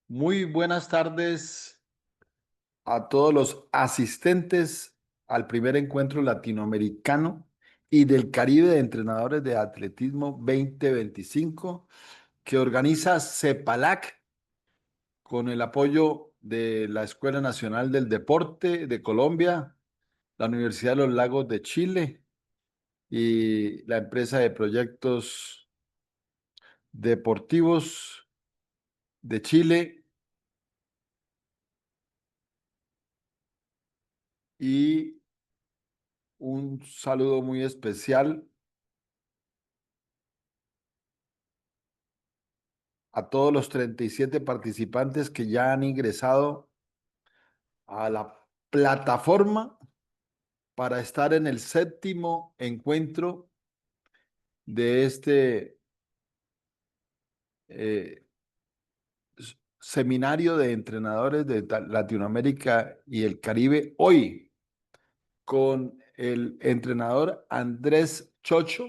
Muy buenas tardes a todos los asistentes al primer encuentro latinoamericano y del Caribe de Entrenadores de Atletismo 2025 que organiza CEPALAC con el apoyo de la Escuela Nacional del Deporte de Colombia, la Universidad de los Lagos de Chile y la empresa de proyectos deportivos de Chile y un saludo muy especial a todos los 37 participantes que ya han ingresado a la plataforma para estar en el séptimo encuentro de este eh, seminario de entrenadores de Latinoamérica y el Caribe hoy con el entrenador Andrés Chocho,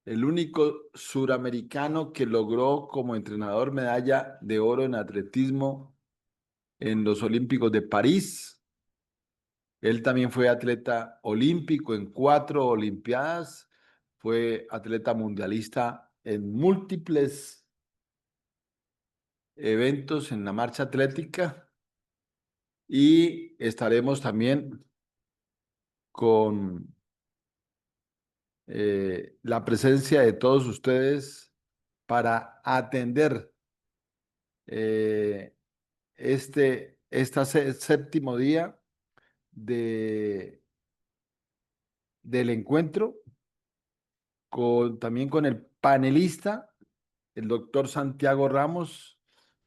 el único suramericano que logró como entrenador medalla de oro en atletismo en los Olímpicos de París. Él también fue atleta olímpico en 4 Olimpiadas, fue atleta mundialista en múltiples eventos en la marcha atlética y estaremos también con la presencia de todos ustedes para atender eh, este séptimo día de, del encuentro, también con el panelista el doctor Santiago Ramos,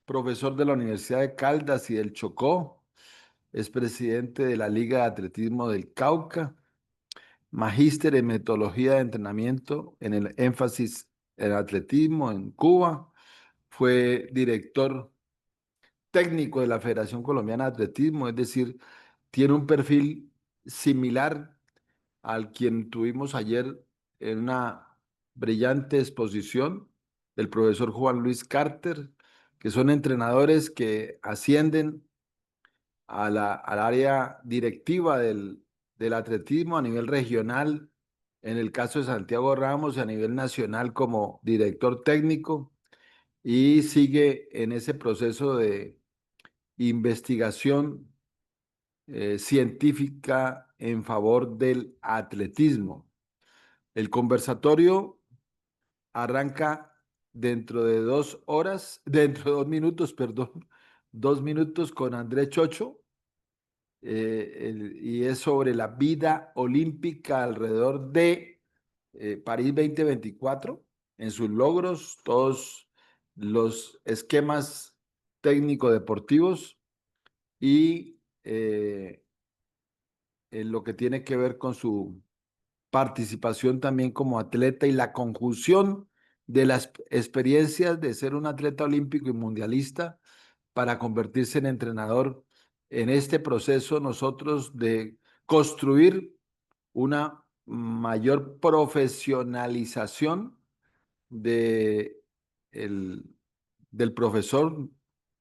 profesor de la Universidad de Caldas y del Chocó, es presidente de la Liga de Atletismo del Cauca, magíster en metodología de entrenamiento en el énfasis en atletismo en Cuba, fue director técnico de la Federación Colombiana de Atletismo, es decir, tiene un perfil similar al quien tuvimos ayer en una brillante exposición del profesor Juan Luis Carter, que son entrenadores que ascienden al área directiva del atletismo a nivel regional, en el caso de Santiago Ramos, y a nivel nacional como director técnico, y sigue en ese proceso de investigación científica en favor del atletismo. El conversatorio arranca dentro de 2 horas, dentro de 2 minutos, perdón, 2 minutos con Andrés Chocho, y es sobre la vida olímpica alrededor de París 2024, en sus logros, todos los esquemas técnico-deportivos y en lo que tiene que ver con su participación también como atleta y la conjunción de las experiencias de ser un atleta olímpico y mundialista para convertirse en entrenador en este proceso nosotros de construir una mayor profesionalización de el, del profesor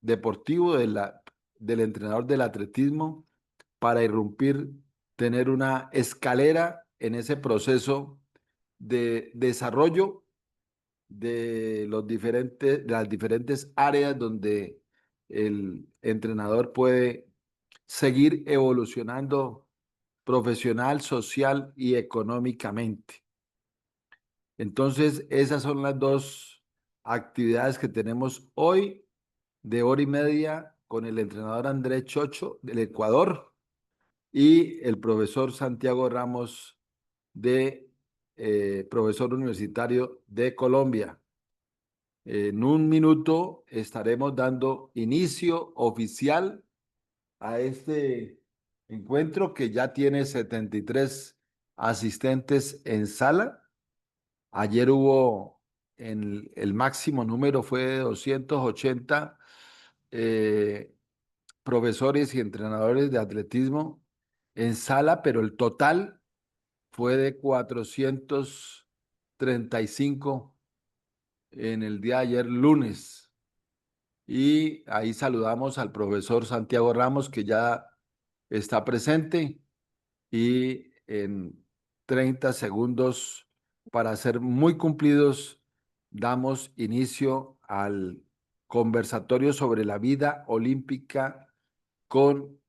deportivo, del entrenador del atletismo, para irrumpir, tener una escalera en ese proceso de desarrollo de las diferentes áreas donde el entrenador puede seguir evolucionando profesional, social y económicamente. Entonces, esas son las dos actividades que tenemos hoy de hora y media con el entrenador Andrés Chocho del Ecuador y el profesor Santiago Ramos de profesor universitario de Colombia. En un minuto estaremos dando inicio oficial a este encuentro que ya tiene 73 asistentes en sala. Ayer hubo, el máximo número fue de 280 eh, profesores y entrenadores de atletismo en sala, pero el total fue de 435 en el día de ayer, lunes. Y ahí saludamos al profesor Santiago Ramos, que ya está presente. Y en 30 segundos, para ser muy cumplidos, damos inicio al conversatorio sobre la vida olímpica con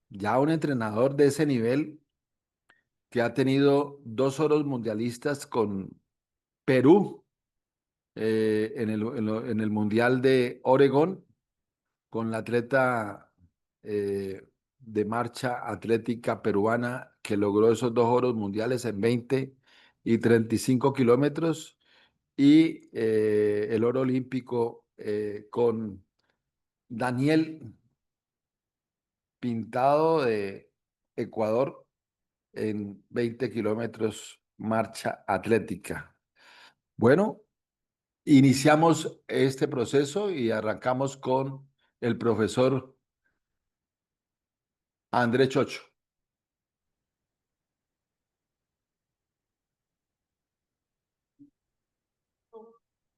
ya un entrenador de ese nivel que ha tenido 2 oros mundialistas con Perú en el Mundial de Oregón, con la atleta de marcha atlética peruana que logró esos 2 oros mundiales en 20 y 35 kilómetros, y el oro olímpico con Daniel Pintado de Ecuador en 20 kilómetros marcha atlética. Bueno, iniciamos este proceso y arrancamos con el profesor André Chocho.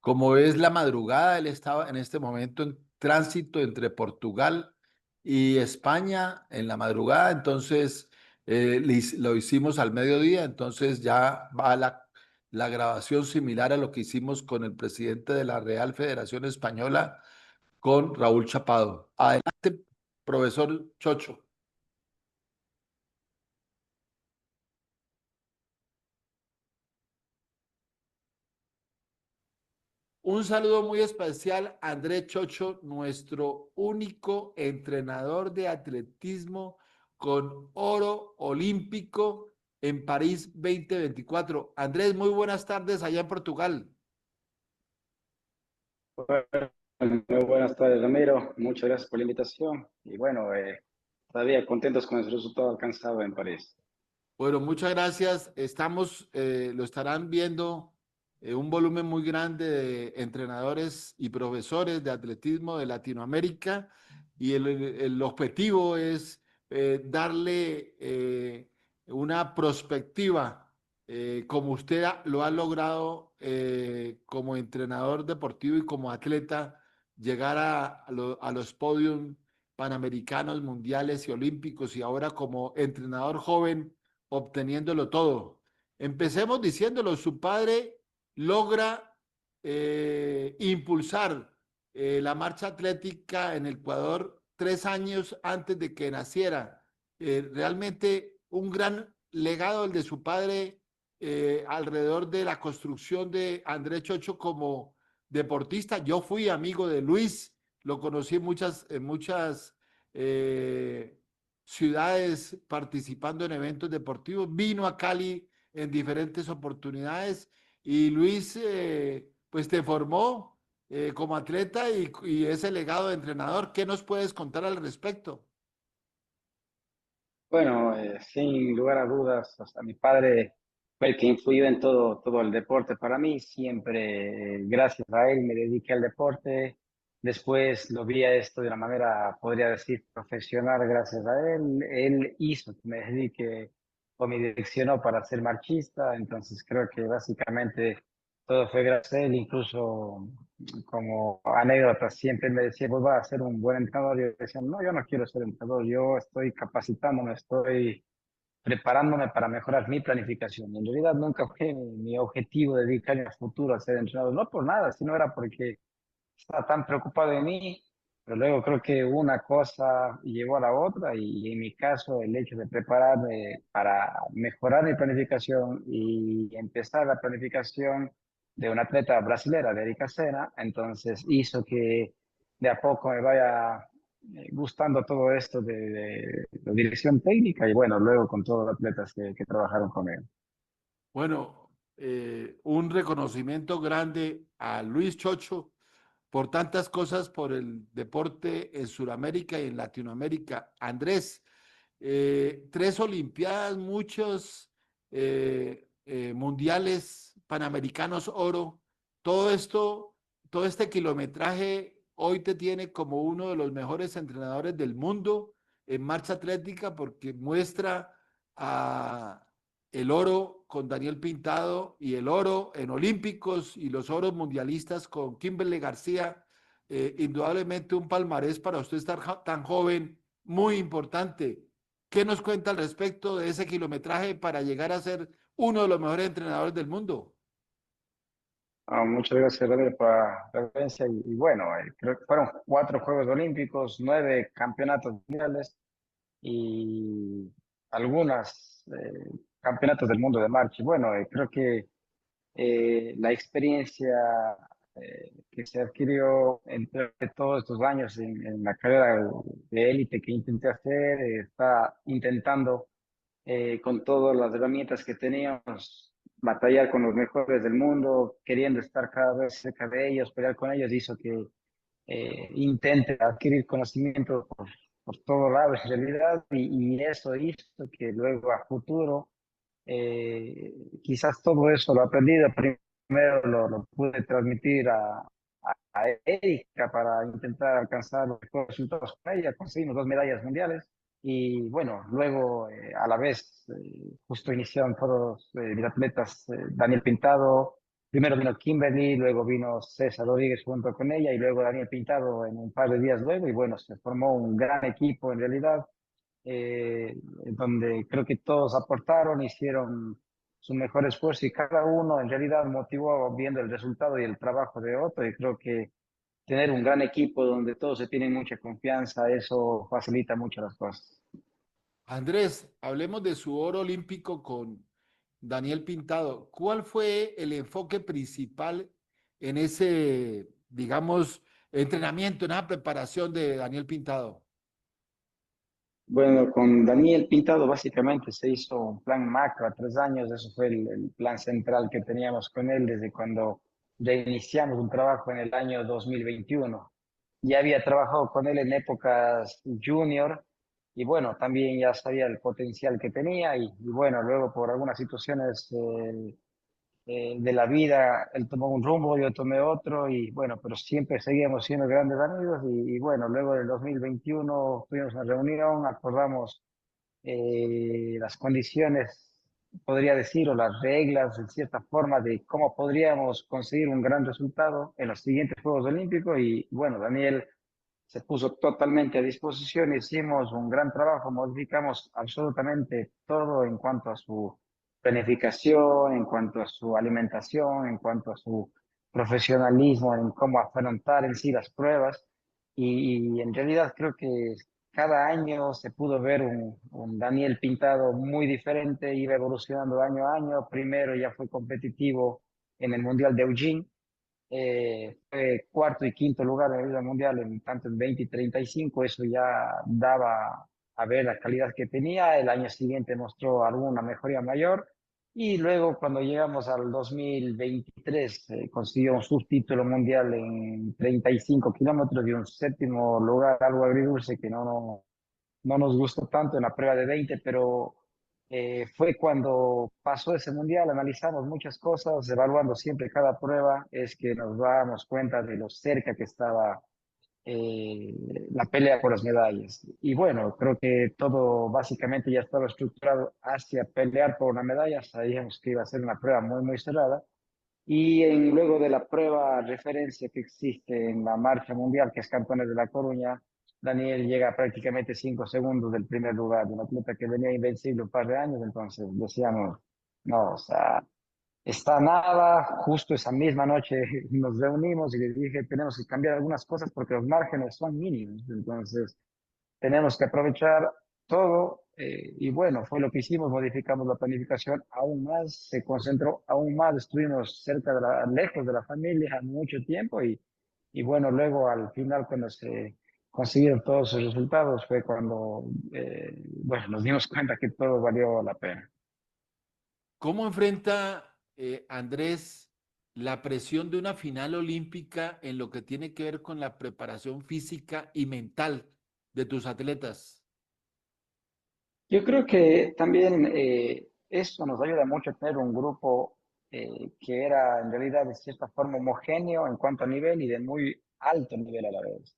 Como es la madrugada, él estaba en este momento en tránsito entre Portugal y España en la madrugada, entonces lo hicimos al mediodía, entonces ya va la grabación similar a lo que hicimos con el presidente de la Real Federación Española, con Raúl Chapado. Adelante, profesor Chocho. Un saludo muy especial a André Chocho, nuestro único entrenador de atletismo con oro olímpico en París 2024. Andrés, muy buenas tardes allá en Portugal. Bueno, muy buenas tardes, Ramiro. Muchas gracias por la invitación. Y bueno, todavía contentos con el resultado alcanzado en París. Bueno, muchas gracias. Lo estarán viendo un volumen muy grande de entrenadores y profesores de atletismo de Latinoamérica, y el objetivo es darle una perspectiva, como usted lo ha logrado como entrenador deportivo y como atleta, llegar a los podios panamericanos, mundiales y olímpicos, y ahora como entrenador joven obteniéndolo todo. Empecemos diciéndolo, su padre logra impulsar la marcha atlética en Ecuador 3 años antes de que naciera. Realmente un gran legado el de su padre alrededor de la construcción de Andrés Chocho como deportista. Yo fui amigo de Luis, lo conocí en muchas eh, ciudades participando en eventos deportivos, vino a Cali en diferentes oportunidades, y Luis pues te formó como atleta y ese legado de entrenador. ¿Qué nos puedes contar al respecto? Bueno, sin lugar a dudas, o sea, mi padre fue el que influyó en todo el deporte. Para mí, siempre, gracias a él, me dediqué al deporte. Después lo vi a esto de una manera, podría decir, profesional, gracias a él. Él hizo que me dedique o me direccionó para ser marchista. Entonces, creo que básicamente todo fue gracias a él. Incluso como anécdota, siempre me decía, vos vas a ser un buen entrenador. Yo decía, no, yo no quiero ser entrenador, yo estoy capacitándome, estoy preparándome para mejorar mi planificación. Y en realidad nunca fue mi objetivo dedicarme a futuro a ser entrenador, no por nada, sino era porque estaba tan preocupado de mí, pero luego creo que una cosa llevó a la otra, y en mi caso el hecho de prepararme para mejorar mi planificación y empezar la planificación de una atleta brasilera, de Erika Sena, entonces hizo que de a poco me vaya gustando todo esto de la dirección técnica, y bueno, luego con todos los atletas que trabajaron con él. Bueno, un reconocimiento grande a Luis Chocho por tantas cosas por el deporte en Sudamérica y en Latinoamérica. Andrés, 3 Olimpiadas, muchos mundiales, panamericanos, oro, todo esto, todo este kilometraje hoy te tiene como uno de los mejores entrenadores del mundo en marcha atlética, porque muestra a el oro con Daniel Pintado y el oro en olímpicos y los oros mundialistas con Kimberly García. indudablemente un palmarés para usted estar tan joven, muy importante. ¿Qué nos cuenta al respecto de ese kilometraje para llegar a ser uno de los mejores entrenadores del mundo? Muchas gracias, Rodrigo, por la referencia. Y bueno, creo que fueron 4 Juegos Olímpicos, 9 campeonatos mundiales y algunas campeonatos del mundo de marcha. Y bueno, creo que la experiencia que se adquirió entre todos estos años en la carrera de élite que intenté hacer, está intentando con todas las herramientas que teníamos, batallar con los mejores del mundo, queriendo estar cada vez cerca de ellos, pelear con ellos, hizo que intente adquirir conocimiento por todos lados en realidad y eso hizo que luego a futuro quizás todo eso lo he aprendido, primero lo pude transmitir a Erika para intentar alcanzar los mejores resultados con ella, conseguimos 2 medallas mundiales y bueno, luego a la vez justo iniciaron todos mis atletas, Daniel Pintado, primero vino Kimberly, luego vino César Rodríguez junto con ella y luego Daniel Pintado en un par de días luego y bueno, se formó un gran equipo en realidad donde creo que todos aportaron, hicieron su mejor esfuerzo y cada uno en realidad motivó viendo el resultado y el trabajo de otro y creo que tener un gran equipo donde todos se tienen mucha confianza, eso facilita mucho las cosas. Andrés, hablemos de su oro olímpico con Daniel Pintado. ¿Cuál fue el enfoque principal en ese, digamos, entrenamiento, en esa preparación de Daniel Pintado? Bueno, con Daniel Pintado básicamente se hizo un plan macro a 3 años, eso fue el plan central que teníamos con él desde cuando reiniciamos un trabajo en el año 2021. Ya había trabajado con él en épocas junior y bueno, también ya sabía el potencial que tenía y bueno, luego por algunas situaciones de la vida, él tomó un rumbo, yo tomé otro y bueno, pero siempre seguíamos siendo grandes amigos y bueno, luego del 2021 tuvimos una reunión, acordamos las condiciones, podría decir, o las reglas, en cierta forma, de cómo podríamos conseguir un gran resultado en los siguientes Juegos Olímpicos. Y bueno, Daniel se puso totalmente a disposición, hicimos un gran trabajo, modificamos absolutamente todo en cuanto a su planificación, en cuanto a su alimentación, en cuanto a su profesionalismo, en cómo afrontar en sí las pruebas. Y en realidad creo que cada año se pudo ver un Daniel Pintado muy diferente, iba evolucionando año a año. Primero ya fue competitivo en el Mundial de Eugene, fue cuarto y quinto lugar en la vida mundial, en, tanto en 20 y 35, eso ya daba a ver la calidad que tenía. El año siguiente mostró alguna mejoría mayor y luego cuando llegamos al 2023 consiguió un subtítulo mundial en 35 kilómetros y un séptimo lugar, algo agridulce que no nos gustó tanto en la prueba de 20, pero fue cuando pasó ese mundial, analizamos muchas cosas, evaluando siempre cada prueba, es que nos dábamos cuenta de lo cerca que estaba eh, la pelea por las medallas. Y bueno, creo que todo básicamente ya estaba estructurado hacia pelear por una medalla, sabíamos que iba a ser una prueba muy, muy cerrada. Y luego de la prueba referencia que existe en la marcha mundial, que es Campeones de La Coruña, Daniel llega a prácticamente 5 segundos del primer lugar, de un atleta que venía invencible un par de años, entonces decíamos, no, o sea, está nada, justo esa misma noche nos reunimos y le dije, tenemos que cambiar algunas cosas porque los márgenes son mínimos, entonces tenemos que aprovechar todo y bueno, fue lo que hicimos, modificamos la planificación aún más, se concentró aún más, estuvimos cerca de lejos de la familia mucho tiempo y bueno, luego al final cuando se consiguieron todos esos resultados fue cuando bueno, nos dimos cuenta que todo valió la pena. ¿Cómo enfrenta Andrés la presión de una final olímpica en lo que tiene que ver con la preparación física y mental de tus atletas? Yo creo que también eso nos ayuda mucho a tener un grupo que era en realidad de cierta forma homogéneo en cuanto a nivel y de muy alto nivel a la vez.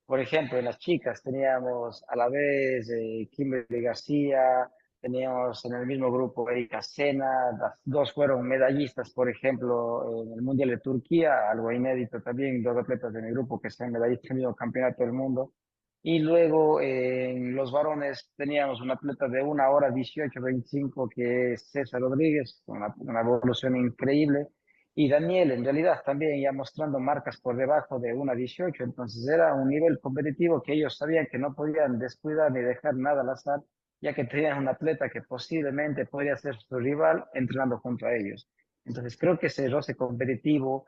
Por ejemplo, en las chicas teníamos a la vez Kimberly García, Teníamos en el mismo grupo Erika Sena, las dos fueron medallistas, por ejemplo, en el Mundial de Turquía, algo inédito también, dos atletas de mi grupo que sean medallistas en el mismo campeonato del mundo. Y luego en los varones teníamos un atleta de 1 hora 18:25 que es César Rodríguez, con una evolución increíble. Y Daniel, en realidad, también ya mostrando marcas por debajo de 1:18. Entonces era un nivel competitivo que ellos sabían que no podían descuidar ni dejar nada al azar, ya que tenían un atleta que posiblemente podría ser su rival entrenando junto a ellos. Entonces creo que ese roce competitivo,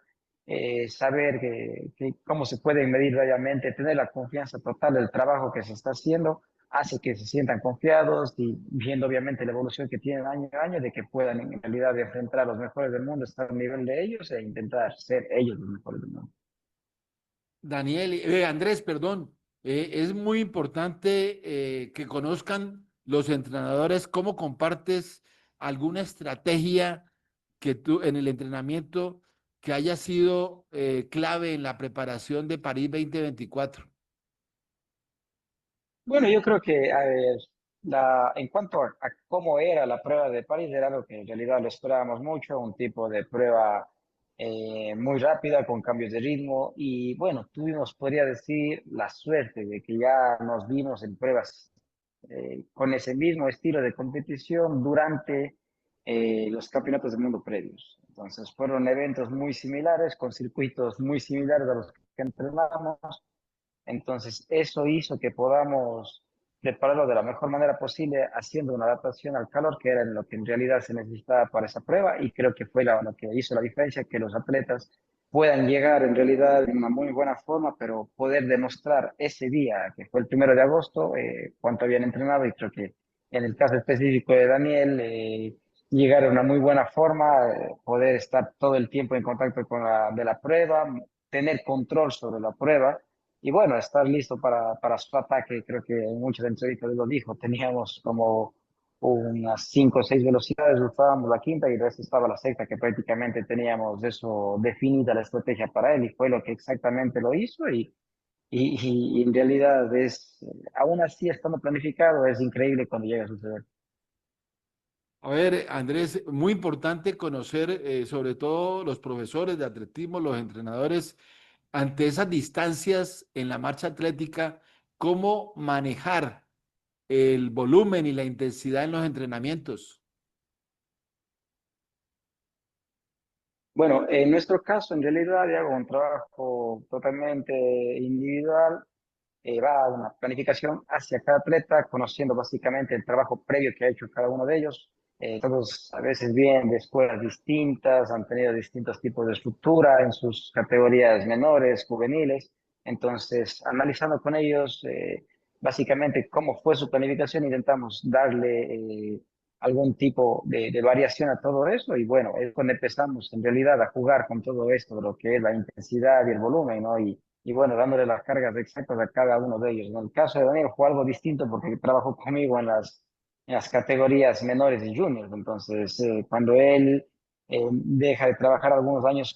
saber cómo se puede medir diariamente, tener la confianza total del trabajo que se está haciendo, hace que se sientan confiados y viendo obviamente la evolución que tienen año a año, de que puedan en realidad enfrentar a los mejores del mundo, estar al nivel de ellos e intentar ser ellos los mejores del mundo. Daniel, Andrés, perdón, es muy importante que conozcan los entrenadores cómo compartes alguna estrategia que tú en el entrenamiento que haya sido clave en la preparación de París 2024. Bueno, yo creo que, a ver, en cuanto a cómo era la prueba de París, era algo que en realidad lo esperábamos mucho, un tipo de prueba muy rápida, con cambios de ritmo, y bueno, tuvimos, podría decir, la suerte de que ya nos vimos en pruebas con ese mismo estilo de competición durante los campeonatos del mundo previos. Entonces, fueron eventos muy similares, con circuitos muy similares a los que entrenamos. Entonces, eso hizo que podamos prepararlo de la mejor manera posible, haciendo una adaptación al calor, que era lo que en realidad se necesitaba para esa prueba, y creo que fue lo que hizo la diferencia, que los atletas puedan llegar en realidad en una muy buena forma, pero poder demostrar ese día, que fue el 1 de agosto, cuánto habían entrenado, y creo que en el caso específico de Daniel, llegar a una muy buena forma, poder estar todo el tiempo en contacto con de la prueba, tener control sobre la prueba y bueno, estar listo para su ataque. Creo que en muchas entrevistas lo dijo, teníamos como unas 5 o 6 velocidades, usábamos la quinta y el resto estaba la sexta, que prácticamente teníamos eso definida la estrategia para él y fue lo que exactamente lo hizo y en realidad aún así estando planificado, es increíble cuando llega a suceder. A ver, Andrés, muy importante conocer sobre todo los profesores de atletismo, los entrenadores, ante esas distancias en la marcha atlética, cómo manejar el volumen y la intensidad en los entrenamientos. Bueno, en nuestro caso, en realidad, yo hago un trabajo totalmente individual, va a una planificación hacia cada atleta, conociendo básicamente el trabajo previo que ha hecho cada uno de ellos. Todos a veces vienen de escuelas distintas, han tenido distintos tipos de estructura en sus categorías menores, juveniles. Entonces, analizando con ellos básicamente cómo fue su planificación, intentamos darle algún tipo de variación a todo eso. Y bueno, es cuando empezamos en realidad a jugar con todo esto, de lo que es la intensidad y el volumen, ¿no? Y bueno, dándole las cargas exactas a cada uno de ellos. En el caso de Daniel fue algo distinto porque trabajó conmigo en las categorías menores y juniors. Entonces, cuando él deja de trabajar algunos años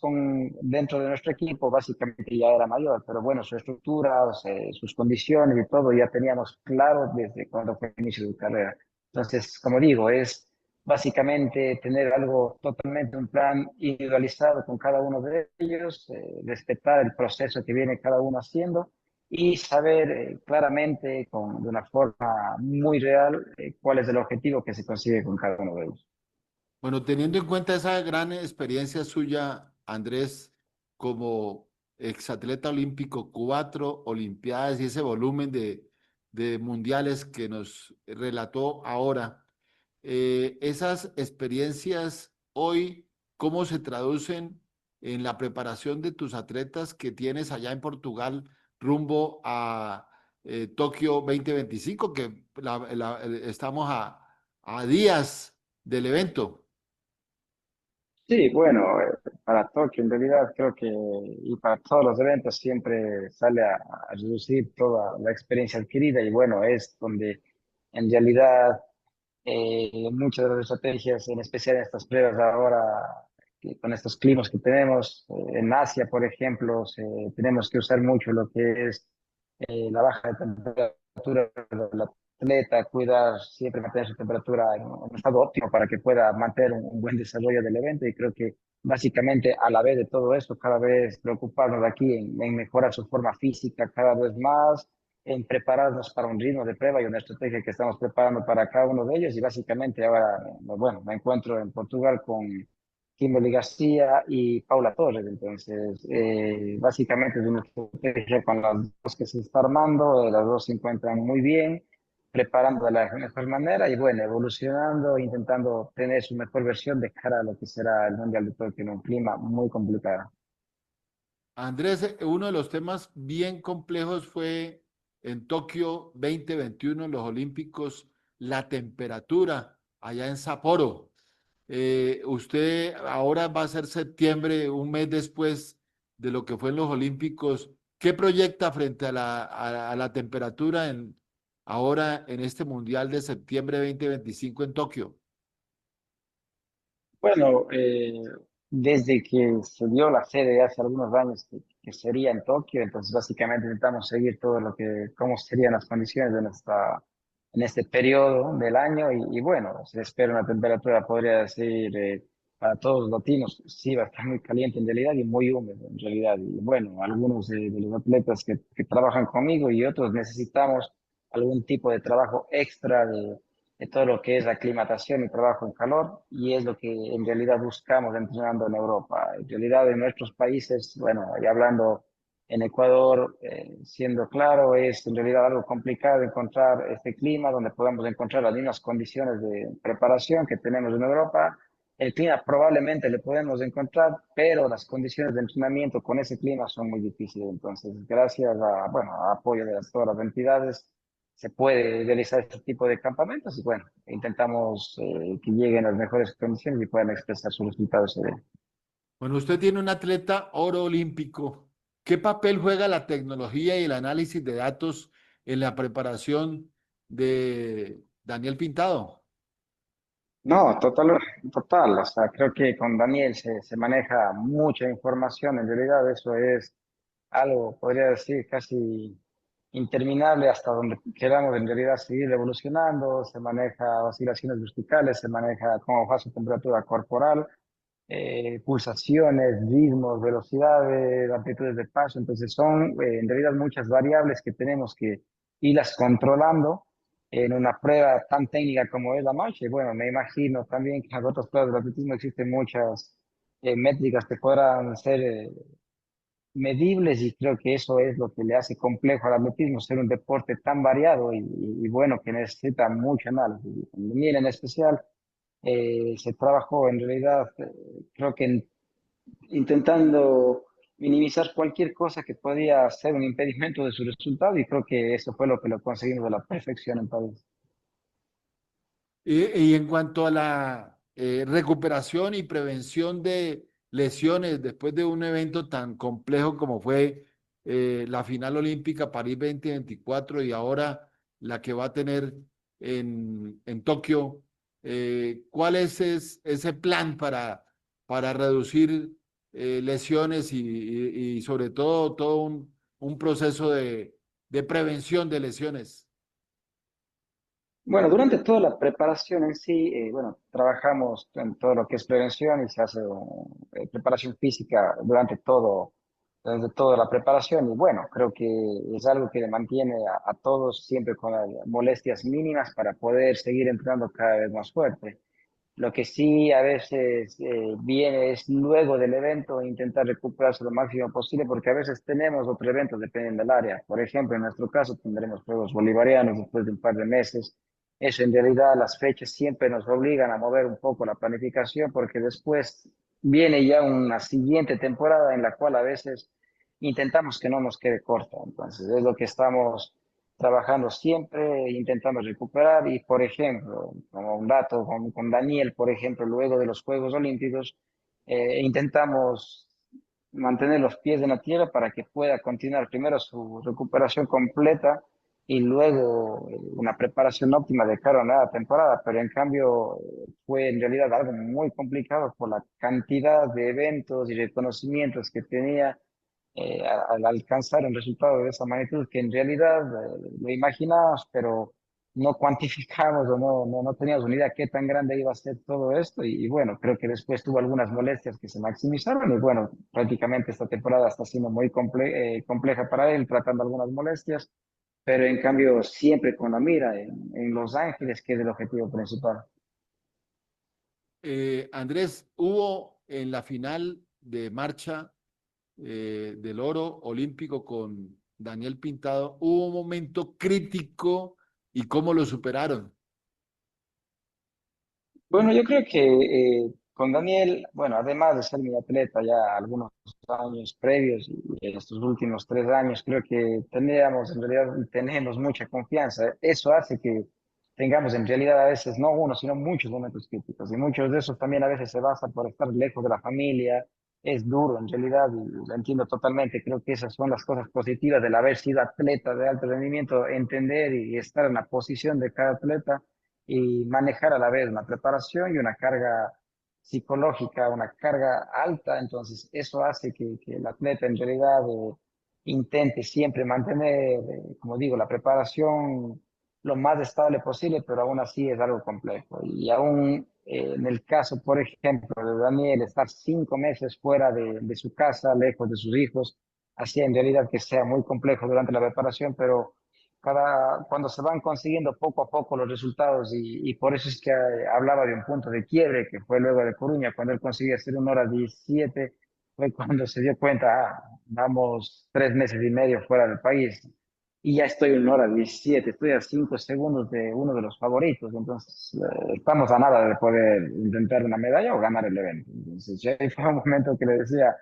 dentro de nuestro equipo, básicamente ya era mayor, pero bueno, su estructura, o sea, sus condiciones y todo ya teníamos claro desde cuando fue el inicio de su carrera. Entonces, como digo, es básicamente tener algo totalmente, un plan individualizado con cada uno de ellos, respetar el proceso que viene cada uno haciendo y saber claramente, de una forma muy real, cuál es el objetivo que se consigue con cada uno de ellos. Bueno, teniendo en cuenta esa gran experiencia suya, Andrés, como exatleta olímpico, 4 Olimpiadas y ese volumen de mundiales que nos relató ahora, esas experiencias hoy, ¿cómo se traducen en la preparación de tus atletas que tienes allá en Portugal rumbo a Tokio 2025, que estamos a días del evento? Sí, bueno, para Tokio en realidad creo que, y para todos los eventos siempre sale a reducir toda la experiencia adquirida y bueno, es donde en realidad muchas de las estrategias, en especial en estas pruebas ahora, con estos climas que tenemos, en Asia, por ejemplo, tenemos que usar mucho lo que es la baja de temperatura atleta, cuidar, siempre mantener su temperatura en un estado óptimo para que pueda mantener un buen desarrollo del evento. Y creo que básicamente a la vez de todo esto, cada vez preocuparnos aquí en mejorar su forma física cada vez más, en prepararnos para un ritmo de prueba y una estrategia que estamos preparando para cada uno de ellos. Y básicamente ahora, bueno, me encuentro en Portugal con Kimberly García y Paula Torres. Entonces, básicamente es una estrategia con las dos que se está armando, las dos se encuentran muy bien, preparando de la mejor manera y bueno, evolucionando, intentando tener su mejor versión de cara a lo que será el Mundial de Tokio en un clima muy complicado. Andrés, uno de los temas bien complejos fue en Tokio 2021, los Olímpicos, la temperatura allá en Sapporo. Usted ahora va a ser septiembre, un mes después de lo que fue en los Olímpicos. ¿Qué proyecta frente a a la temperatura ahora en este Mundial de septiembre 2025 en Tokio? Bueno, desde que se dio la sede hace algunos años que sería en Tokio, entonces básicamente intentamos seguir todo lo que, cómo serían las condiciones de en este periodo del año y bueno, se espera una temperatura, podría decir, para todos los latinos, sí va a estar muy caliente en realidad y muy húmedo en realidad. Y bueno, algunos de los atletas que trabajan conmigo y otros necesitamos algún tipo de trabajo extra de todo lo que es aclimatación y trabajo en calor, y es lo que en realidad buscamos entrenando en Europa. En realidad en nuestros países, bueno, y hablando en Ecuador, siendo claro, es en realidad algo complicado encontrar este clima donde podamos encontrar las mismas condiciones de preparación que tenemos en Europa. El clima probablemente le podemos encontrar, pero las condiciones de entrenamiento con ese clima son muy difíciles. Entonces, gracias a, bueno, a apoyo de todas las entidades, se puede realizar este tipo de campamentos y bueno, intentamos que lleguen las mejores condiciones y puedan expresar sus resultados. Bueno, usted tiene un atleta oro olímpico. ¿Qué papel juega la tecnología y el análisis de datos en la preparación de Daniel Pintado? No, total, total. O sea, creo que con Daniel se maneja mucha información. En realidad, eso es algo, podría decir, casi interminable hasta donde queramos en realidad seguir evolucionando. Se maneja oscilaciones verticales, se maneja cómo va su temperatura corporal, pulsaciones, ritmos, velocidades, amplitudes de paso. Entonces son en realidad muchas variables que tenemos que irlas controlando en una prueba tan técnica como es la marcha. Y bueno, me imagino también que en las otras pruebas del atletismo existen muchas métricas que podrán ser medibles y creo que eso es lo que le hace complejo al atletismo, ser un deporte tan variado y bueno, que necesita mucho análisis. En mí en especial se trabajó en realidad, creo que intentando minimizar cualquier cosa que podía ser un impedimento de su resultado y creo que eso fue lo que lo conseguimos de la perfección en París. Y en cuanto a la recuperación y prevención de lesiones después de un evento tan complejo como fue la final olímpica París 2024 y ahora la que va a tener en Tokio, ¿cuál ese plan para reducir lesiones y sobre todo un proceso de prevención de lesiones? Bueno, durante toda la preparación en sí, bueno, trabajamos en todo lo que es prevención y se hace preparación física durante toda la preparación. Y bueno, creo que es algo que mantiene a todos siempre con las molestias mínimas para poder seguir entrenando cada vez más fuerte. Lo que sí a veces viene es luego del evento intentar recuperarse lo máximo posible porque a veces tenemos otros eventos dependiendo del área. Por ejemplo, en nuestro caso tendremos Juegos Bolivarianos después de un par de meses. Eso en realidad las fechas siempre nos obligan a mover un poco la planificación porque después viene ya una siguiente temporada en la cual a veces intentamos que no nos quede corta. Entonces es lo que estamos trabajando siempre, intentando recuperar y, por ejemplo, como un dato con Daniel, por ejemplo, luego de los Juegos Olímpicos, intentamos mantener los pies en la tierra para que pueda continuar primero su recuperación completa y luego una preparación óptima de cara a una nueva temporada, pero en cambio fue en realidad algo muy complicado por la cantidad de eventos y reconocimientos que tenía al alcanzar un resultado de esa magnitud, que en realidad lo imaginamos, pero no cuantificamos o no teníamos ni idea qué tan grande iba a ser todo esto y bueno, creo que después tuvo algunas molestias que se maximizaron y bueno, prácticamente esta temporada está siendo muy compleja para él, tratando algunas molestias, pero en cambio siempre con la mira en Los Ángeles, que es el objetivo principal. Andrés, hubo en la final de marcha del oro olímpico con Daniel Pintado, hubo un momento crítico y cómo lo superaron. Bueno, yo creo que con Daniel, bueno, además de ser mi atleta ya algunos años previos y en estos últimos 3 años, creo que teníamos en realidad tenemos mucha confianza. Eso hace que tengamos en realidad a veces no uno, sino muchos momentos críticos y muchos de esos también a veces se basan por estar lejos de la familia. Es duro en realidad y lo entiendo totalmente. Creo que esas son las cosas positivas del haber sido atleta de alto rendimiento, entender y estar en la posición de cada atleta y manejar a la vez una preparación y una carga psicológica, una carga alta. Entonces, eso hace que el atleta en realidad intente siempre mantener, como digo, la preparación lo más estable posible, pero aún así es algo complejo. Y aún en el caso, por ejemplo, de Daniel, estar 5 meses fuera de su casa, lejos de sus hijos, hacía en realidad que sea muy complejo durante la preparación, pero cuando se van consiguiendo poco a poco los resultados y por eso es que hablaba de un punto de quiebre que fue luego de Coruña, cuando él consiguió hacer 1 hora 17, fue cuando se dio cuenta, vamos 3 meses y medio fuera del país y ya estoy en 1 hora 17, estoy a 5 segundos de uno de los favoritos, entonces estamos a nada de poder intentar una medalla o ganar el evento. Entonces ya fue un momento que le decía,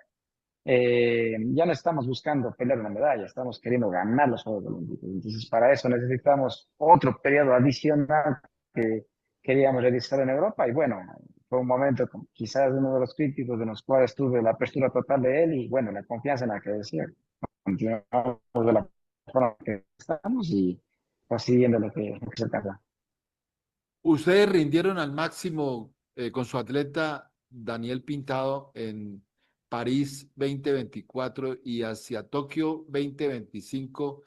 ya no estamos buscando pelear una medalla, estamos queriendo ganar los Juegos Olímpicos. Entonces, para eso necesitamos otro periodo adicional que queríamos realizar en Europa. Y bueno, fue un momento quizás uno de los críticos de los cuales tuve la apertura total de él y bueno, la confianza en la que decía. Continuamos de la forma que estamos y consiguiendo lo que se trata. Ustedes rindieron al máximo con su atleta Daniel Pintado en París 2024 y hacia Tokio 2025.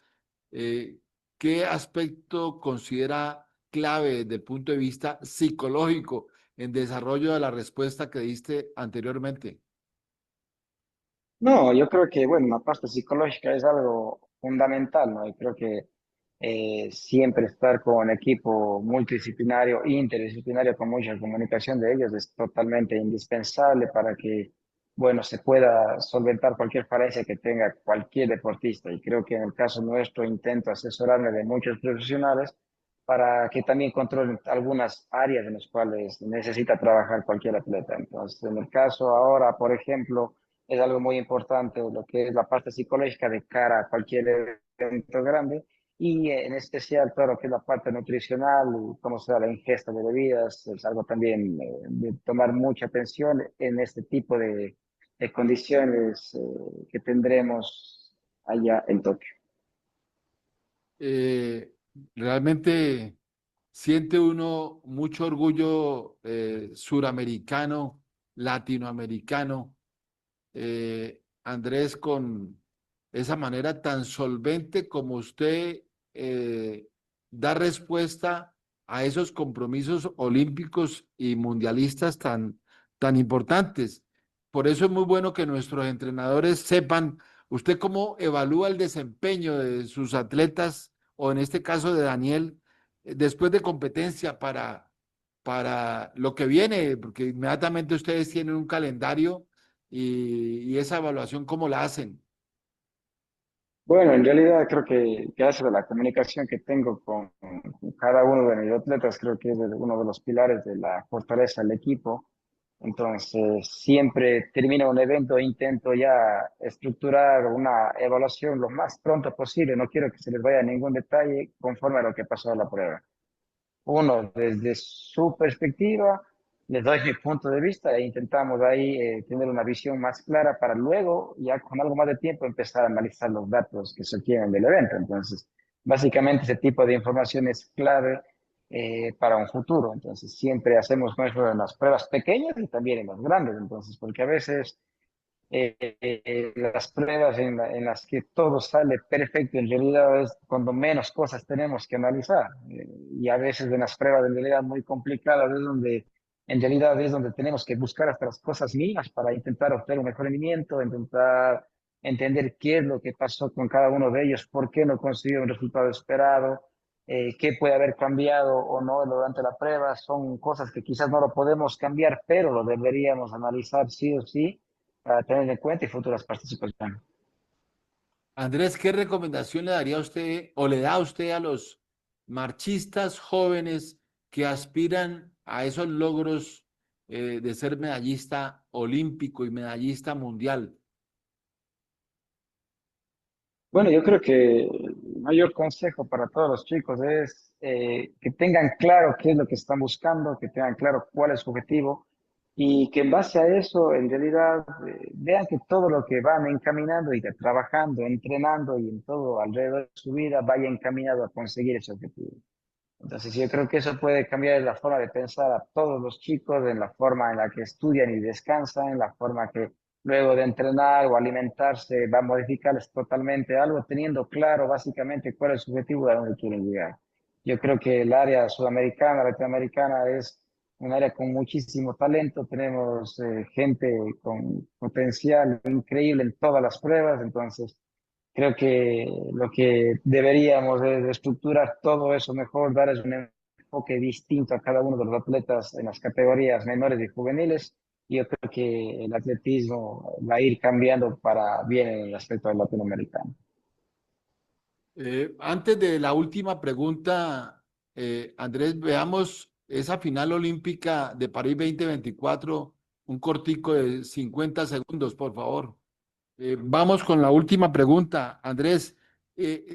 Eh, ¿Qué aspecto considera clave desde el punto de vista psicológico en desarrollo de la respuesta que diste anteriormente? No, yo creo que, bueno, la parte psicológica es algo fundamental, ¿no? Y creo que siempre estar con equipo multidisciplinario, interdisciplinario, con mucha comunicación de ellos es totalmente indispensable para que, bueno, se pueda solventar cualquier falencia que tenga cualquier deportista. Y creo que en el caso nuestro intento asesorarme de muchos profesionales para que también controlen algunas áreas en las cuales necesita trabajar cualquier atleta. Entonces, en el caso ahora, por ejemplo, es algo muy importante lo que es la parte psicológica de cara a cualquier evento grande y en especial todo lo que es la parte nutricional y cómo se da la ingesta de bebidas, es algo también de tomar mucha atención en este tipo de condiciones que tendremos allá en Tokio. Eh, Realmente siente uno mucho orgullo suramericano, latinoamericano, Andrés, con esa manera tan solvente como usted eh, da respuesta a esos compromisos olímpicos y mundialistas tan importantes. Por eso es muy bueno que nuestros entrenadores sepan usted cómo evalúa el desempeño de sus atletas o en este caso de Daniel después de competencia para lo que viene, porque inmediatamente ustedes tienen un calendario y esa evaluación, ¿cómo la hacen? Bueno, en realidad creo que gracias a la comunicación que tengo con cada uno de mis atletas, creo que es uno de los pilares de la fortaleza del equipo. Entonces, siempre termino un evento e intento ya estructurar una evaluación lo más pronto posible. No quiero que se les vaya ningún detalle conforme a lo que pasó en la prueba. Uno, desde su perspectiva, les doy mi punto de vista e intentamos ahí tener una visión más clara para luego, ya con algo más de tiempo, empezar a analizar los datos que se obtienen del evento. Entonces, básicamente ese tipo de información es clave para un futuro. Entonces, siempre hacemos nuestro en las pruebas pequeñas y también en las grandes. Entonces, porque a veces las pruebas en las que todo sale perfecto, en realidad es cuando menos cosas tenemos que analizar. Y a veces en las pruebas en realidad muy complicadas es donde, en realidad es donde tenemos que buscar hasta las cosas mínimas para intentar obtener un mejor rendimiento, intentar entender qué es lo que pasó con cada uno de ellos, por qué no consiguió un resultado esperado, qué puede haber cambiado o no durante la prueba. Son cosas que quizás no lo podemos cambiar, pero lo deberíamos analizar sí o sí para tener en cuenta y futuras participaciones. Andrés, ¿qué recomendación le daría a usted o le da a usted a los marchistas jóvenes que aspiran a esos logros de ser medallista olímpico y medallista mundial? Bueno, yo creo que el mayor consejo para todos los chicos es que tengan claro qué es lo que están buscando, que tengan claro cuál es su objetivo y que en base a eso, en realidad, vean que todo lo que van encaminando y que trabajando, entrenando y en todo alrededor de su vida vaya encaminado a conseguir ese objetivo. Entonces, yo creo que eso puede cambiar la forma de pensar a todos los chicos, en la forma en la que estudian y descansan, en la forma que luego de entrenar o alimentarse va a modificarles totalmente algo, teniendo claro básicamente cuál es su objetivo y a dónde quieren llegar. Yo creo que el área sudamericana, latinoamericana es un área con muchísimo talento, tenemos gente con potencial increíble en todas las pruebas, entonces creo que lo que deberíamos de estructurar todo eso mejor, darles un enfoque distinto a cada uno de los atletas en las categorías menores y juveniles. Y yo creo que el atletismo va a ir cambiando para bien en el aspecto del latinoamericano. Antes de la última pregunta, Andrés, veamos esa final olímpica de París 2024, un cortico de 50 segundos, por favor. Vamos con la última pregunta, Andrés.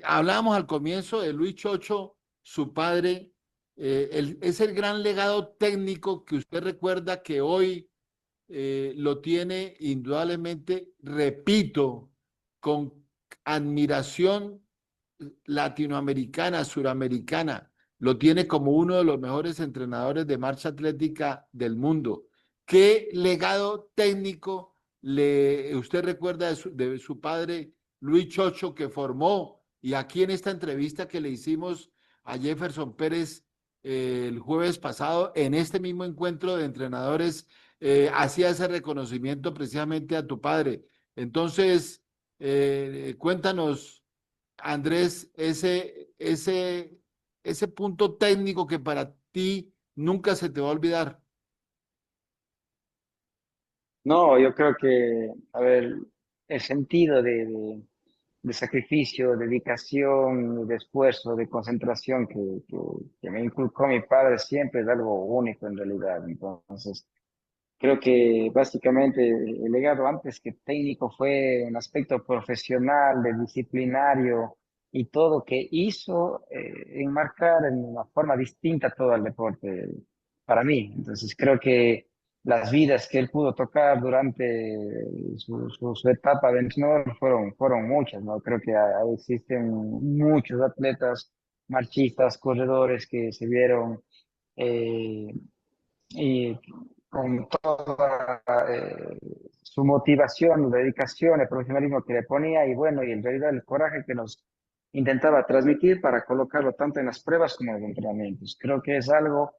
Hablábamos al comienzo de Luis Chocho, su padre. Es el gran legado técnico que usted recuerda que hoy lo tiene indudablemente, repito, con admiración latinoamericana, suramericana. Lo tiene como uno de los mejores entrenadores de marcha atlética del mundo. ¿Qué legado técnico usted recuerda de su padre Luis Chocho que formó? Y aquí en esta entrevista que le hicimos a Jefferson Pérez el jueves pasado, en este mismo encuentro de entrenadores, hacía ese reconocimiento precisamente a tu padre. Entonces, cuéntanos, Andrés, ese punto técnico que para ti nunca se te va a olvidar. No, yo creo que, a ver, el sentido de sacrificio, dedicación, de esfuerzo, de concentración que me inculcó mi padre siempre es algo único en realidad. Entonces, creo que básicamente el legado antes que técnico fue un aspecto profesional, de disciplinario y todo que hizo enmarcar en una forma distinta todo el deporte para mí. Entonces creo que las vidas que él pudo tocar durante su etapa de entrenador fueron muchas, ¿no? Creo que existen muchos atletas, marchistas, corredores que se vieron eh, y con toda su motivación, dedicación, el profesionalismo que le ponía y bueno, y en realidad el coraje que nos intentaba transmitir para colocarlo tanto en las pruebas como en los entrenamientos. Creo que es algo